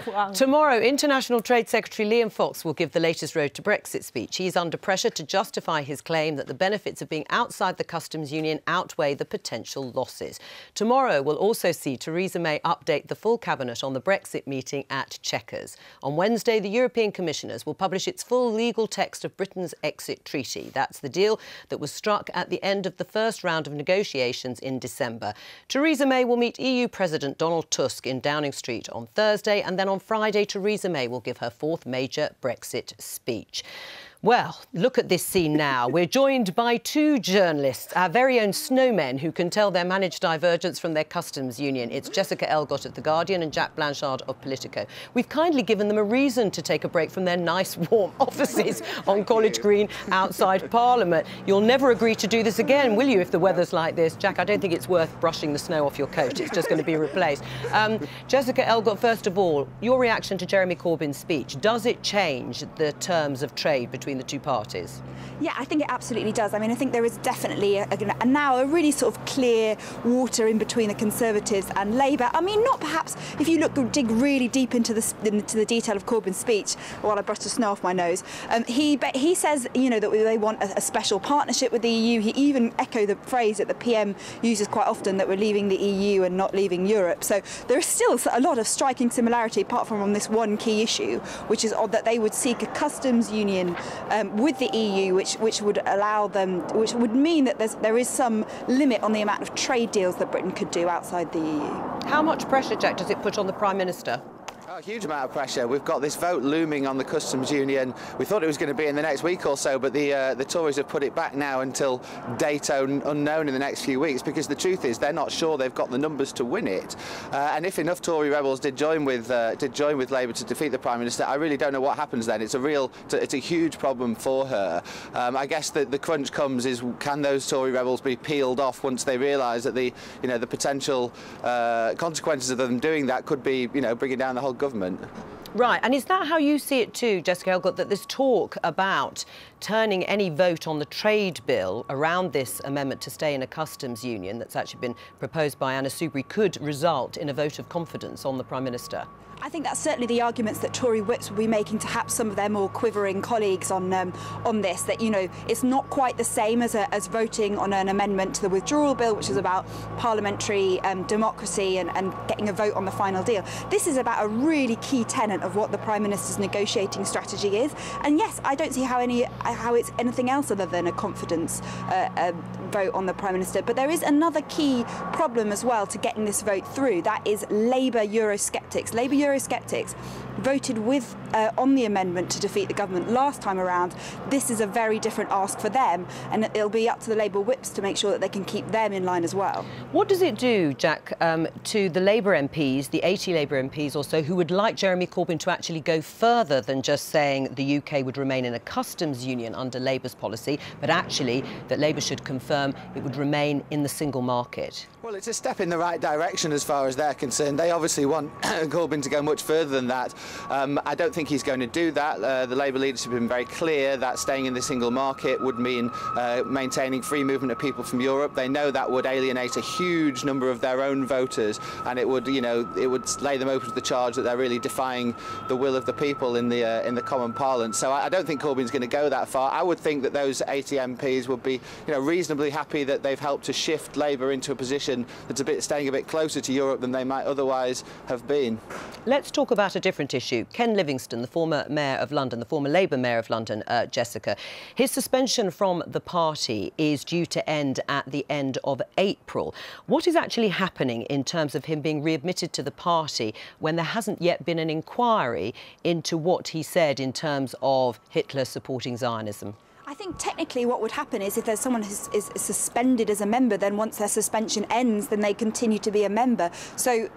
Wow. Tomorrow, International Trade Secretary Liam Fox will give the latest Road to Brexit speech. He's under pressure to justify his claim that the benefits of being outside the customs union outweigh the potential losses. Tomorrow will also see Theresa May update the full cabinet on the Brexit meeting at Chequers. On Wednesday, the European Commissioners will publish its full legal text of Britain's exit treaty. That's the deal that was struck at the end of the first round of negotiations in December. Theresa May will meet EU President Donald Tusk in Downing Street on Thursday, and then on Friday, Theresa May will give her fourth major Brexit speech. Well, look at this scene now. We're joined by two journalists, our very own snowmen, who can tell their managed divergence from their customs union. It's Jessica Elgott of The Guardian and Jack Blanchard of Politico. We've kindly given them a reason to take a break from their nice, warm offices on College Green outside Parliament. You'll never agree to do this again, will you, if the weather's like this? Jack, I don't think it's worth brushing the snow off your coat. It's just going to be replaced. Jessica Elgott, first of all, your reaction to Jeremy Corbyn's speech. Does it change the terms of trade between the two parties? Yeah, I think it absolutely does. I mean, I think there is definitely now a really sort of clear water in between the Conservatives and Labour. I mean, not perhaps if you dig really deep into the detail of Corbyn's speech, while I brush the snow off my nose. He says, that they want a special partnership with the EU. He even echoed the phrase that the PM uses quite often, that we're leaving the EU and not leaving Europe. So there is still a lot of striking similarity, apart from on this one key issue, which is that they would seek a customs union with the EU, which would allow them, which would mean that there is some limit on the amount of trade deals that Britain could do outside the EU. How much pressure, Jack, does it put on the Prime Minister? A huge amount of pressure. We've got this vote looming on the customs union. We thought it was going to be in the next week or so, but the Tories have put it back now until date unknown in the next few weeks, because the truth is they're not sure they've got the numbers to win it. And if enough Tory rebels did join with Labour to defeat the Prime Minister, I really don't know what happens then. It's a huge problem for her. I guess the crunch comes is, can those Tory rebels be peeled off once they realise that the potential consequences of them doing that could be bringing down the whole government. Right, and is that how you see it too, Jessica Helgott, that this talk about turning any vote on the trade bill around this amendment to stay in a customs union that's actually been proposed by Anna Soubry could result in a vote of confidence on the Prime Minister? I think that's certainly the arguments that Tory whips will be making to perhaps some of their more quivering colleagues on this, that, you know, it's not quite the same as voting on an amendment to the withdrawal bill, which is about parliamentary democracy and getting a vote on the final deal. This is about a really key tenet of what the Prime Minister's negotiating strategy is. And yes, I don't see how it's anything else other than a confidence vote on the Prime Minister. But there is another key problem as well to getting this vote through. That is Labour Eurosceptics. Labour Eurosceptics voted on the amendment to defeat the government last time around. This is a very different ask for them, and it'll be up to the Labour whips to make sure that they can keep them in line as well. What does it do, Jack, to the Labour MPs, the 80 Labour MPs or so, who would like Jeremy Corbyn to actually go further than just saying the UK would remain in a customs union under Labour's policy, but actually that Labour should confirm it would remain in the single market? Well, it's a step in the right direction as far as they're concerned. They obviously want Corbyn to go much further than that. I don't think he's going to do that. The Labour leadership have been very clear that staying in the single market would mean maintaining free movement of people from Europe. They know that would alienate a huge number of their own voters, and it would, it would lay them open to the charge that they're really defying the will of the people in the common parlance. So I don't think Corbyn's going to go that far. I would think that those 80 MPs would be, reasonably happy that they've helped to shift Labour into a position that's staying a bit closer to Europe than they might otherwise have been. Let's talk about a different issue. Ken Livingstone, the former Mayor of London, the former Labour Mayor of London, Jessica, his suspension from the party is due to end at the end of April. What is actually happening in terms of him being readmitted to the party when there hasn't yet been an inquiry into what he said in terms of Hitler supporting Zionism? I think technically what would happen is if there's someone who is suspended as a member, then once their suspension ends, then they continue to be a member. So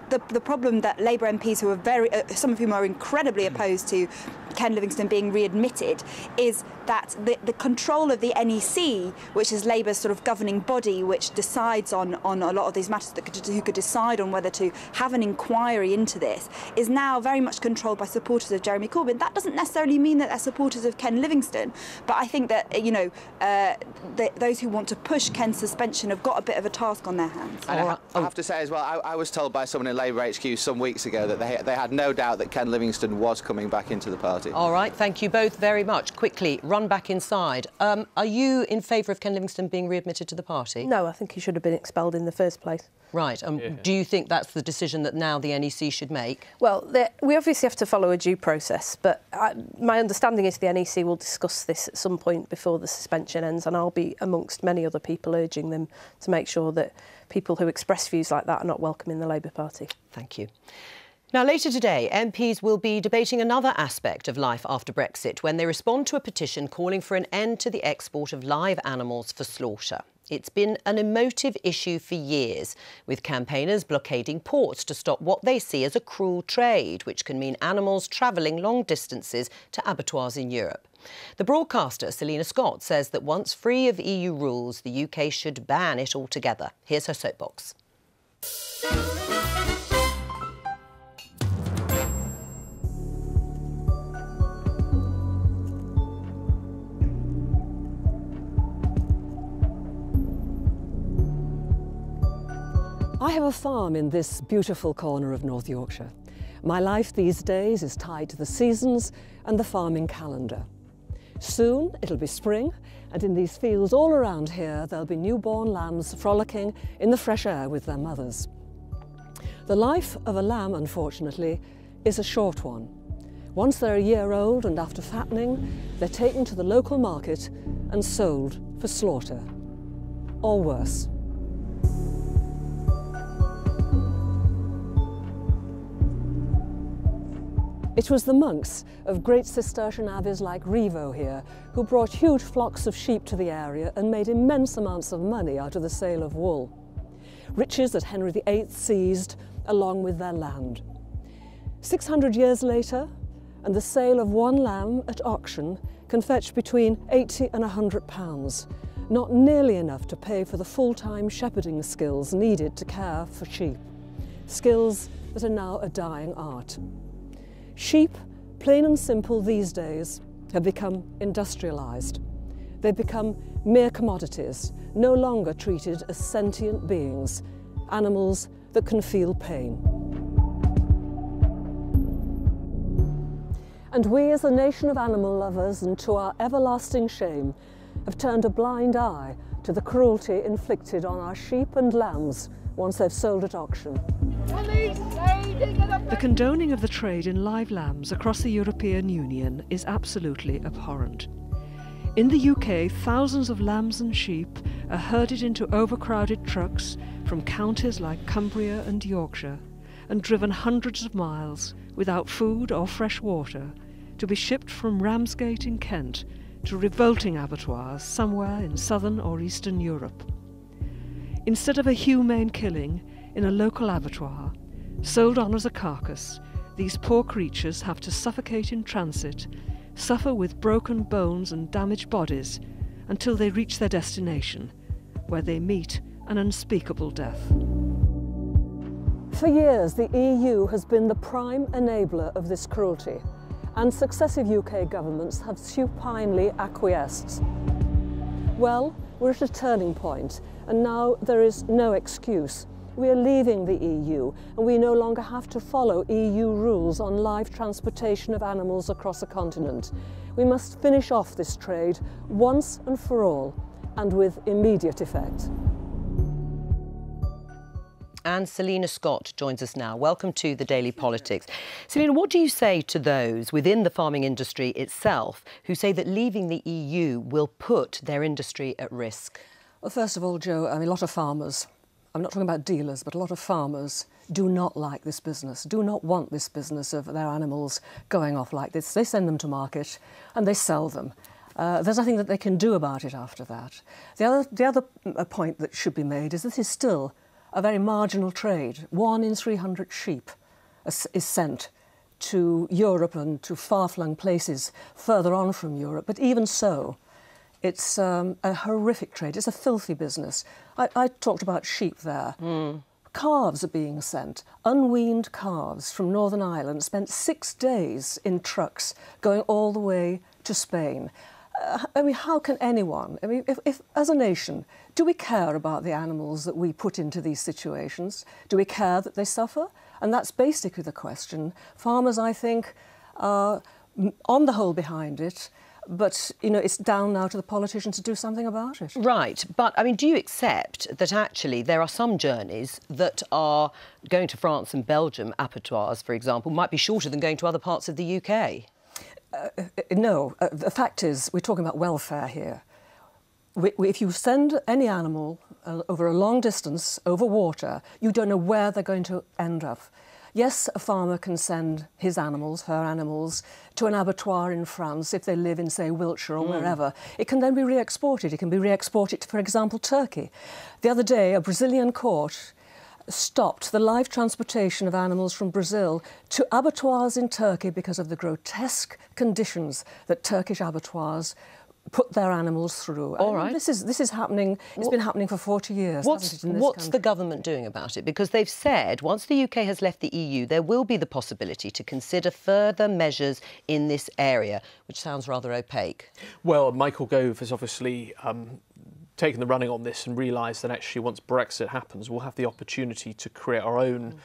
the problem that Labour MPs, who are some of whom are incredibly opposed to Ken Livingstone being readmitted, is that the control of the NEC, which is Labour's sort of governing body, which decides on a lot of these matters, who could decide on whether to have an inquiry into this, is now very much controlled by supporters of Jeremy Corbyn. That doesn't necessarily mean that they're supporters of Ken Livingstone, but I think that, those who want to push Ken's suspension have got a bit of a task on their hands. And I have to say as well, I was told by someone in Labour HQ some weeks ago that they had no doubt that Ken Livingstone was coming back into the party. All right, thank you both very much. Quickly, run back inside. Are you in favour of Ken Livingstone being readmitted to the party? No, I think he should have been expelled in the first place. Right. Do you think that's the decision that now the NEC should make? Well, we obviously have to follow a due process, but my understanding is the NEC will discuss this at some point before the suspension ends, and I'll be amongst many other people urging them to make sure that people who express views like that are not welcome in the Labour Party. Thank you. Now, later today, MPs will be debating another aspect of life after Brexit when they respond to a petition calling for an end to the export of live animals for slaughter. It's been an emotive issue for years, with campaigners blockading ports to stop what they see as a cruel trade, which can mean animals travelling long distances to abattoirs in Europe. The broadcaster, Selina Scott, says that once free of EU rules, the UK should ban it altogether. Here's her soapbox. I have a farm in this beautiful corner of North Yorkshire. My life these days is tied to the seasons and the farming calendar. Soon it'll be spring, and in these fields all around here there'll be newborn lambs frolicking in the fresh air with their mothers. The life of a lamb, unfortunately, is a short one. Once they're a year old and after fattening, they're taken to the local market and sold for slaughter, or worse. It was the monks of great Cistercian abbeys like Rievaulx here who brought huge flocks of sheep to the area and made immense amounts of money out of the sale of wool. Riches that Henry VIII seized along with their land. 600 years later, and the sale of one lamb at auction can fetch between 80 and £100, not nearly enough to pay for the full-time shepherding skills needed to care for sheep, skills that are now a dying art. Sheep, plain and simple these days, have become industrialised. They've become mere commodities, no longer treated as sentient beings, animals that can feel pain. And we, as a nation of animal lovers, and to our everlasting shame, have turned a blind eye to the cruelty inflicted on our sheep and lambs once they've sold at auction. The condoning of the trade in live lambs across the European Union is absolutely abhorrent. In the UK, thousands of lambs and sheep are herded into overcrowded trucks from counties like Cumbria and Yorkshire and driven hundreds of miles without food or fresh water to be shipped from Ramsgate in Kent to revolting abattoirs somewhere in southern or eastern Europe. Instead of a humane killing in a local abattoir, sold on as a carcass, these poor creatures have to suffocate in transit, suffer with broken bones and damaged bodies until they reach their destination, where they meet an unspeakable death. For years, the EU has been the prime enabler of this cruelty, and successive UK governments have supinely acquiesced. Well, we're at a turning point, and now there is no excuse. We are leaving the EU, and we no longer have to follow EU rules on live transportation of animals across a continent. We must finish off this trade once and for all, and with immediate effect. And Selina Scott joins us now. Welcome to the Daily Politics. Selina, what do you say to those within the farming industry itself who say that leaving the EU will put their industry at risk? Well, first of all, Jo, a lot of farmers, I'm not talking about dealers, but a lot of farmers do not like this business, do not want this business of their animals going off like this. They send them to market and they sell them. There's nothing that they can do about it after that. The other point that should be made is this is still a very marginal trade. 1 in 300 sheep is sent to Europe and to far-flung places further on from Europe. But even so, it's a horrific trade. It's a filthy business. I talked about sheep there. Calves are being sent, unweaned calves from Northern Ireland, spent 6 days in trucks going all the way to Spain. I mean, how can anyone, I mean, if as a nation, do we care about the animals that we put into these situations? Do we care that they suffer? And that's basically the question. Farmers, I think, are on the whole behind it, but, you know, it's down now to the politicians to do something about it. Right, but, I mean, do you accept that actually there are some journeys that are going to France and Belgium, abattoirs, for example, might be shorter than going to other parts of the UK? No, the fact is, we're talking about welfare here. If you send any animal over a long distance, over water, you don't know where they're going to end up. Yes, a farmer can send his animals, her animals, to an abattoir in France if they live in, say, Wiltshire or wherever. It can then be re-exported. It can be re-exported to, for example, Turkey. The other day, a Brazilian court stopped the live transportation of animals from Brazil to abattoirs in Turkey because of the grotesque conditions that Turkish abattoirs put their animals through. All right. This is happening. It's been happening for 40 years. What's the government doing about it? Because they've said once the UK has left the EU, there will be the possibility to consider further measures in this area, which sounds rather opaque. Well, Michael Gove has obviously taken the running on this and realised that actually once Brexit happens, we'll have the opportunity to create our own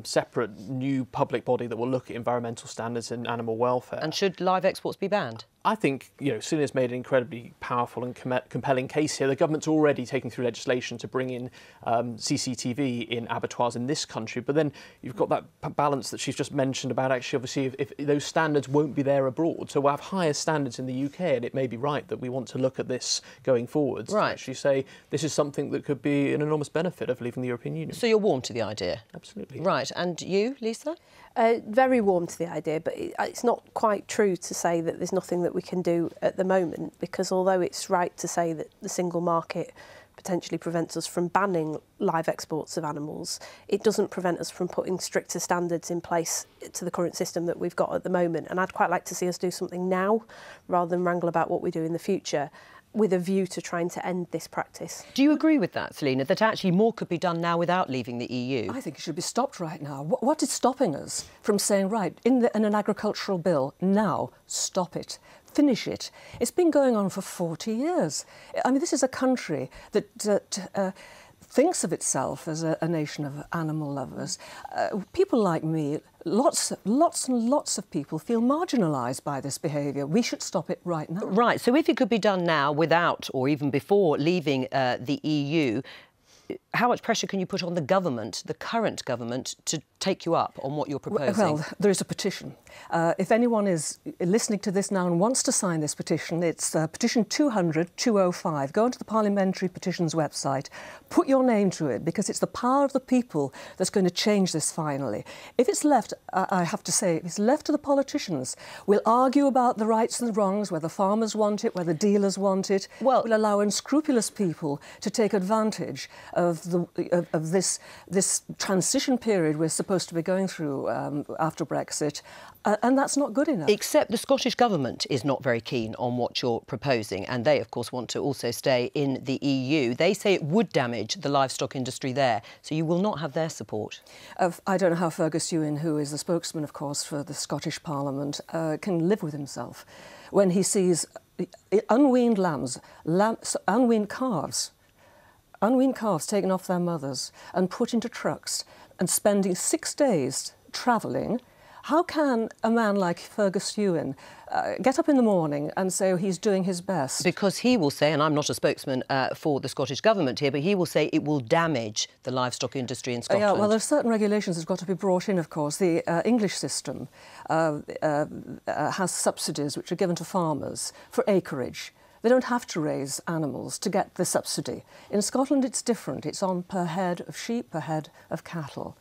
separate new public body that will look at environmental standards and animal welfare. And should live exports be banned? I think, you know, Selina's made an incredibly powerful and compelling case here. The government's already taking through legislation to bring in CCTV in abattoirs in this country, but then you've got that balance that she's just mentioned about actually, obviously, if those standards won't be there abroad. So we'll have higher standards in the UK, and it may be right that we want to look at this going forwards. Right. To actually say this is something that could be an enormous benefit of leaving the European Union. So you're warm to the idea? Absolutely. Right. And you, Lisa? Very warm to the idea, but it's not quite true to say that there's nothing that we can do at the moment, because although it's right to say that the single market potentially prevents us from banning live exports of animals, it doesn't prevent us from putting stricter standards in place to the current system that we've got at the moment. And I'd quite like to see us do something now rather than wrangle about what we do in the future. with a view to trying to end this practice. Do you agree with that, Selina, that actually more could be done now without leaving the EU? I think it should be stopped right now. What is stopping us from saying, right, in an agricultural bill, now, stop it, finish it? It's been going on for 40 years. I mean, this is a country that thinks of itself as a nation of animal lovers. People like me, lots and lots of people feel marginalised by this behaviour. We should stop it right now. Right, so if it could be done now without or even before leaving the EU, how much pressure can you put on the government, the current government, to take you up on what you're proposing? Well, there is a petition. If anyone is listening to this now and wants to sign this petition, it's petition 200-205. Go onto the Parliamentary Petitions website, put your name to it, because it's the power of the people that's going to change this finally. If it's left, I have to say, if it's left to the politicians, we'll argue about the rights and the wrongs, whether farmers want it, whether dealers want it. Well, we'll allow unscrupulous people to take advantage of this transition period we're supposed to be going through after Brexit, and that's not good enough. Except the Scottish Government is not very keen on what you're proposing, and they, of course, want to also stay in the EU. They say it would damage the livestock industry there, so you will not have their support. I don't know how Fergus Ewing, who is the spokesman, of course, for the Scottish Parliament, can live with himself when he sees unweaned unweaned calves taken off their mothers and put into trucks and spending 6 days travelling. How can a man like Fergus Ewing get up in the morning and say he's doing his best? Because he will say, and I'm not a spokesman for the Scottish Government here, but he will say it will damage the livestock industry in Scotland. Yeah, well, there's certain regulations that's got to be brought in, of course. The English system has subsidies which are given to farmers for acreage. They don't have to raise animals to get the subsidy. In Scotland, it's different. It's on per head of sheep, per head of cattle.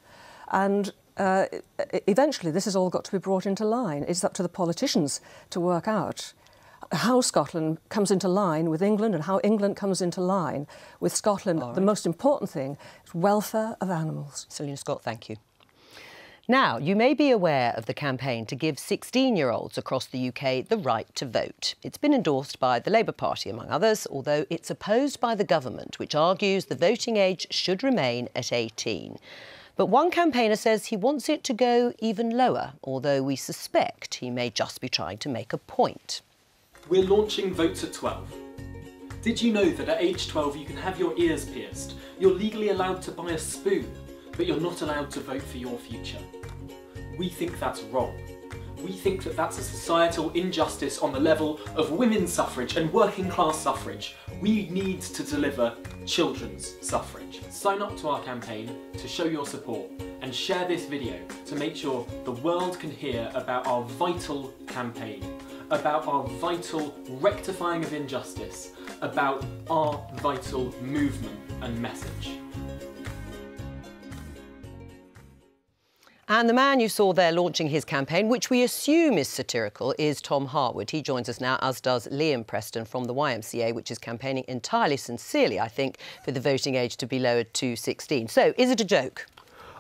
And eventually, this has all got to be brought into line. It's up to the politicians to work out how Scotland comes into line with England and how England comes into line with Scotland. Right. The most important thing is welfare of animals. Selina Scott, thank you. Now, you may be aware of the campaign to give 16-year-olds across the UK the right to vote. It's been endorsed by the Labour Party, among others, although it's opposed by the government, which argues the voting age should remain at 18. But one campaigner says he wants it to go even lower, although we suspect he may just be trying to make a point. We're launching Votes at 12. Did you know that at age 12 you can have your ears pierced? You're legally allowed to buy a spoon, but you're not allowed to vote for your future. We think that's wrong. We think that that's a societal injustice on the level of women's suffrage and working class suffrage. We need to deliver children's suffrage. Sign up to our campaign to show your support and share this video to make sure the world can hear about our vital campaign, about our vital rectifying of injustice, about our vital movement and message. And the man you saw there launching his campaign, which we assume is satirical, is Tom Harwood. He joins us now, as does Liam Preston from the YMCA, which is campaigning entirely sincerely, I think, for the voting age to be lowered to 16. So, is it a joke?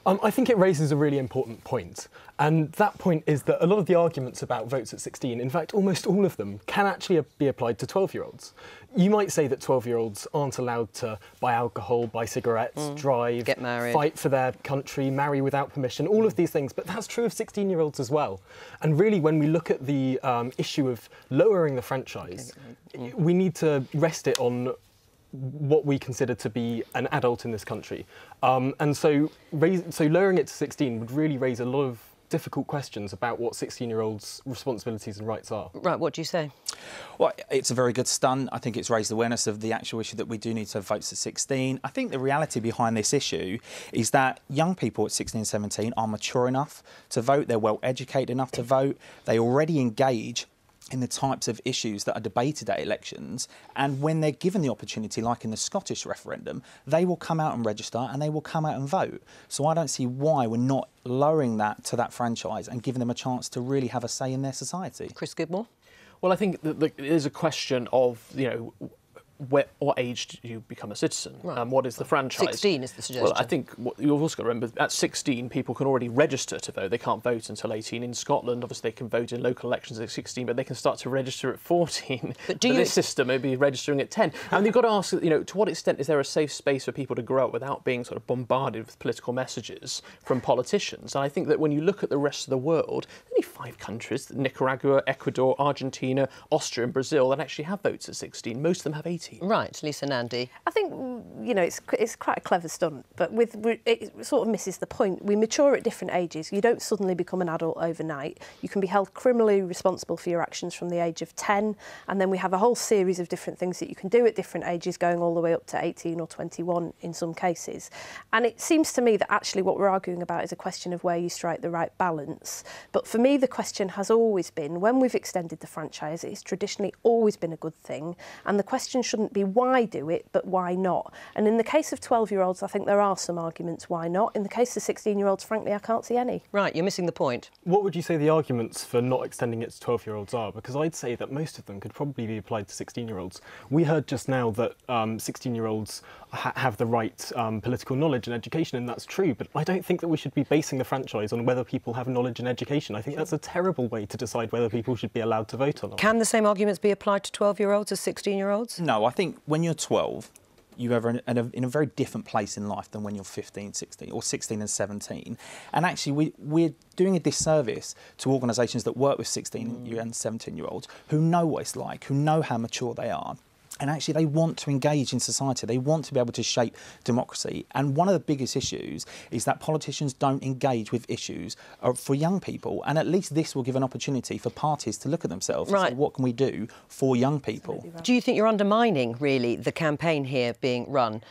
I think it raises a really important point. And that point is that a lot of the arguments about votes at 16, in fact, almost all of them, can actually be applied to 12-year-olds. You might say that 12-year-olds aren't allowed to buy alcohol, buy cigarettes, drive, get married, fight for their country, marry without permission, all of these things. But that's true of 16-year-olds as well. And really, when we look at the issue of lowering the franchise, we need to rest it on what we consider to be an adult in this country. And so lowering it to 16 would really raise a lot of difficult questions about what 16-year-olds' responsibilities and rights are. Right, what do you say? Well, it's a very good stunt. I think it's raised awareness of the actual issue that we do need to have votes at 16. I think the reality behind this issue is that young people at 16 and 17 are mature enough to vote, they're well educated enough to vote, they already engage in the types of issues that are debated at elections, and when they're given the opportunity, like in the Scottish referendum, they will come out and register and they will come out and vote. So I don't see why we're not lowering that to that franchise and giving them a chance to really have a say in their society. Chris Goodmore? Well, I think that it is a question of, what age do you become a citizen? Right. What is the franchise? 16 is the suggestion. Well, I think you've also got to remember, at 16, people can already register to vote. They can't vote until 18. In Scotland, obviously, they can vote in local elections at 16, but they can start to register at 14. But this system, maybe registering at 10. And you've got to ask, to what extent is there a safe space for people to grow up without being sort of bombarded with political messages from politicians? And I think that when you look at the rest of the world, only 5 countries, Nicaragua, Ecuador, Argentina, Austria and Brazil, that actually have votes at 16. Most of them have 18. Right, Lisa Nandy. I think, it's quite a clever stunt, but it sort of misses the point. We mature at different ages. You don't suddenly become an adult overnight. You can be held criminally responsible for your actions from the age of 10, and then we have a whole series of different things that you can do at different ages, going all the way up to 18 or 21 in some cases. And it seems to me that actually what we're arguing about is a question of where you strike the right balance. But for me, the question has always been, when we've extended the franchise, it's traditionally always been a good thing, and the question shouldn't be why do it, but why not? And in the case of 12-year-olds, I think there are some arguments why not. In the case of 16-year-olds, frankly, I can't see any. Right, you're missing the point. What would you say the arguments for not extending it to 12-year-olds are? Because I'd say that most of them could probably be applied to 16-year-olds. We heard just now that 16-year-olds have the right political knowledge and education, and that's true, but I don't think that we should be basing the franchise on whether people have knowledge and education. I think that's a terrible way to decide whether people should be allowed to vote or not. Can the same arguments be applied to 12-year-olds as 16-year-olds? No, I think when you're 12, you're in a very different place in life than when you're 15, 16, or 16 and 17. And actually, we're doing a disservice to organisations that work with 16 and 17-year-olds who know what it's like, who know how mature they are. And actually, they want to engage in society. They want to be able to shape democracy. And one of the biggest issues is that politicians don't engage with issues for young people. And at least this will give an opportunity for parties to look at themselves and say, what can we do for young people? Do you think you're undermining, really, the campaign here being run?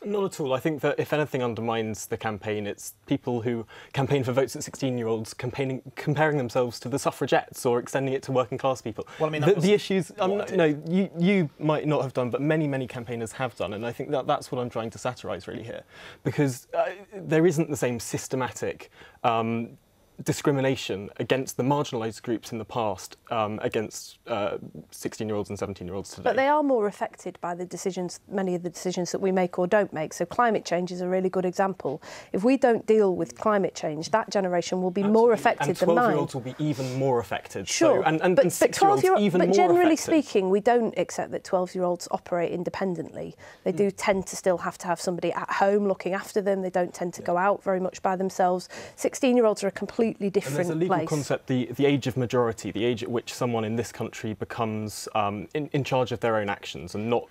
Not at all. I think that if anything undermines the campaign, it's people who campaign for votes at 16-year-olds comparing themselves to the suffragettes or extending it to working class people. Well, I mean, the issues. You might not have done, but many campaigners have done, and I think that that's what I'm trying to satirise really here, because there isn't the same systematic discrimination against the marginalised groups in the past against 16-year-olds and 17-year-olds today. But they are more affected by the decisions, many of the decisions that we make or don't make. So climate change is a really good example. If we don't deal with climate change, that generation will be more affected than mine. And 12-year-olds will be even more affected. Sure, so, and 6-year-olds even more affected. But generally speaking, we don't accept that 12-year-olds operate independently. They do tend to still have to have somebody at home looking after them. They don't tend to go out very much by themselves. 16-year-olds are a completely different and there's a legal place. concept, the age of majority, the age at which someone in this country becomes in charge of their own actions and not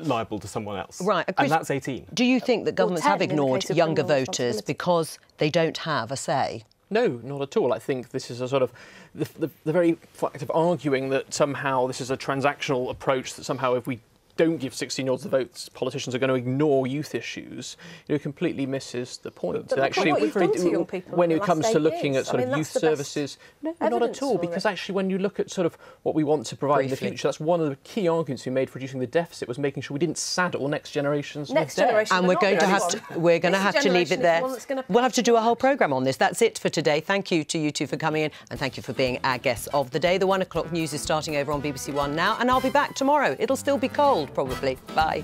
liable to someone else. Right, and that's 18. Do you think that governments have ignored younger voters because they don't have a say? No, not at all. I think this is a sort of the very fact of arguing that somehow this is a transactional approach, that somehow if we don't give 16-year-olds the votes, politicians are going to ignore youth issues, completely misses the point. But actually, when it comes to looking at sort of youth services, not at all, because actually when you look at sort of what we want to provide in the future, that's one of the key arguments we made for reducing the deficit, was making sure we didn't saddle next generations with debt. And we're going to have to leave it there. We'll have to do a whole programme on this. That's it for today. Thank you to you two for coming in, and thank you for being our guests of the day. The 1 o'clock news is starting over on BBC One now, and I'll be back tomorrow. It'll still be cold, probably. Bye.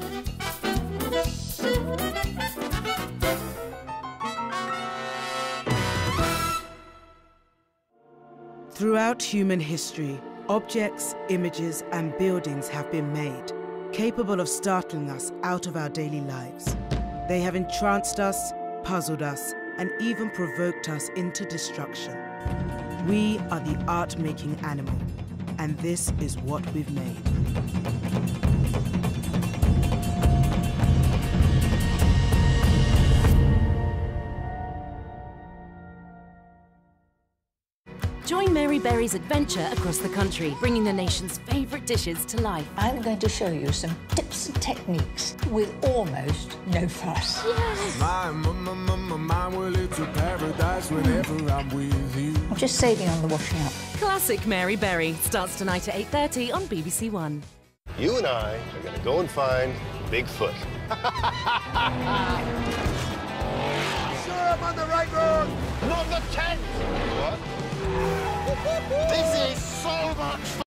Throughout human history, objects, images and buildings have been made, capable of startling us out of our daily lives. They have entranced us, puzzled us, and even provoked us into destruction. We are the art-making animal, and this is what we've made. Join Mary Berry's adventure across the country, bringing the nation's favourite dishes to life. I'm going to show you some tips and techniques with almost no fuss. Yes. Well, it's a paradise whenever I'm with you. I'm just saving on the washing up. Classic Mary Berry starts tonight at 8:30 on BBC One. You and I are going to go and find Bigfoot. Sure, I'm on the right road. Not the tent! What? This is so much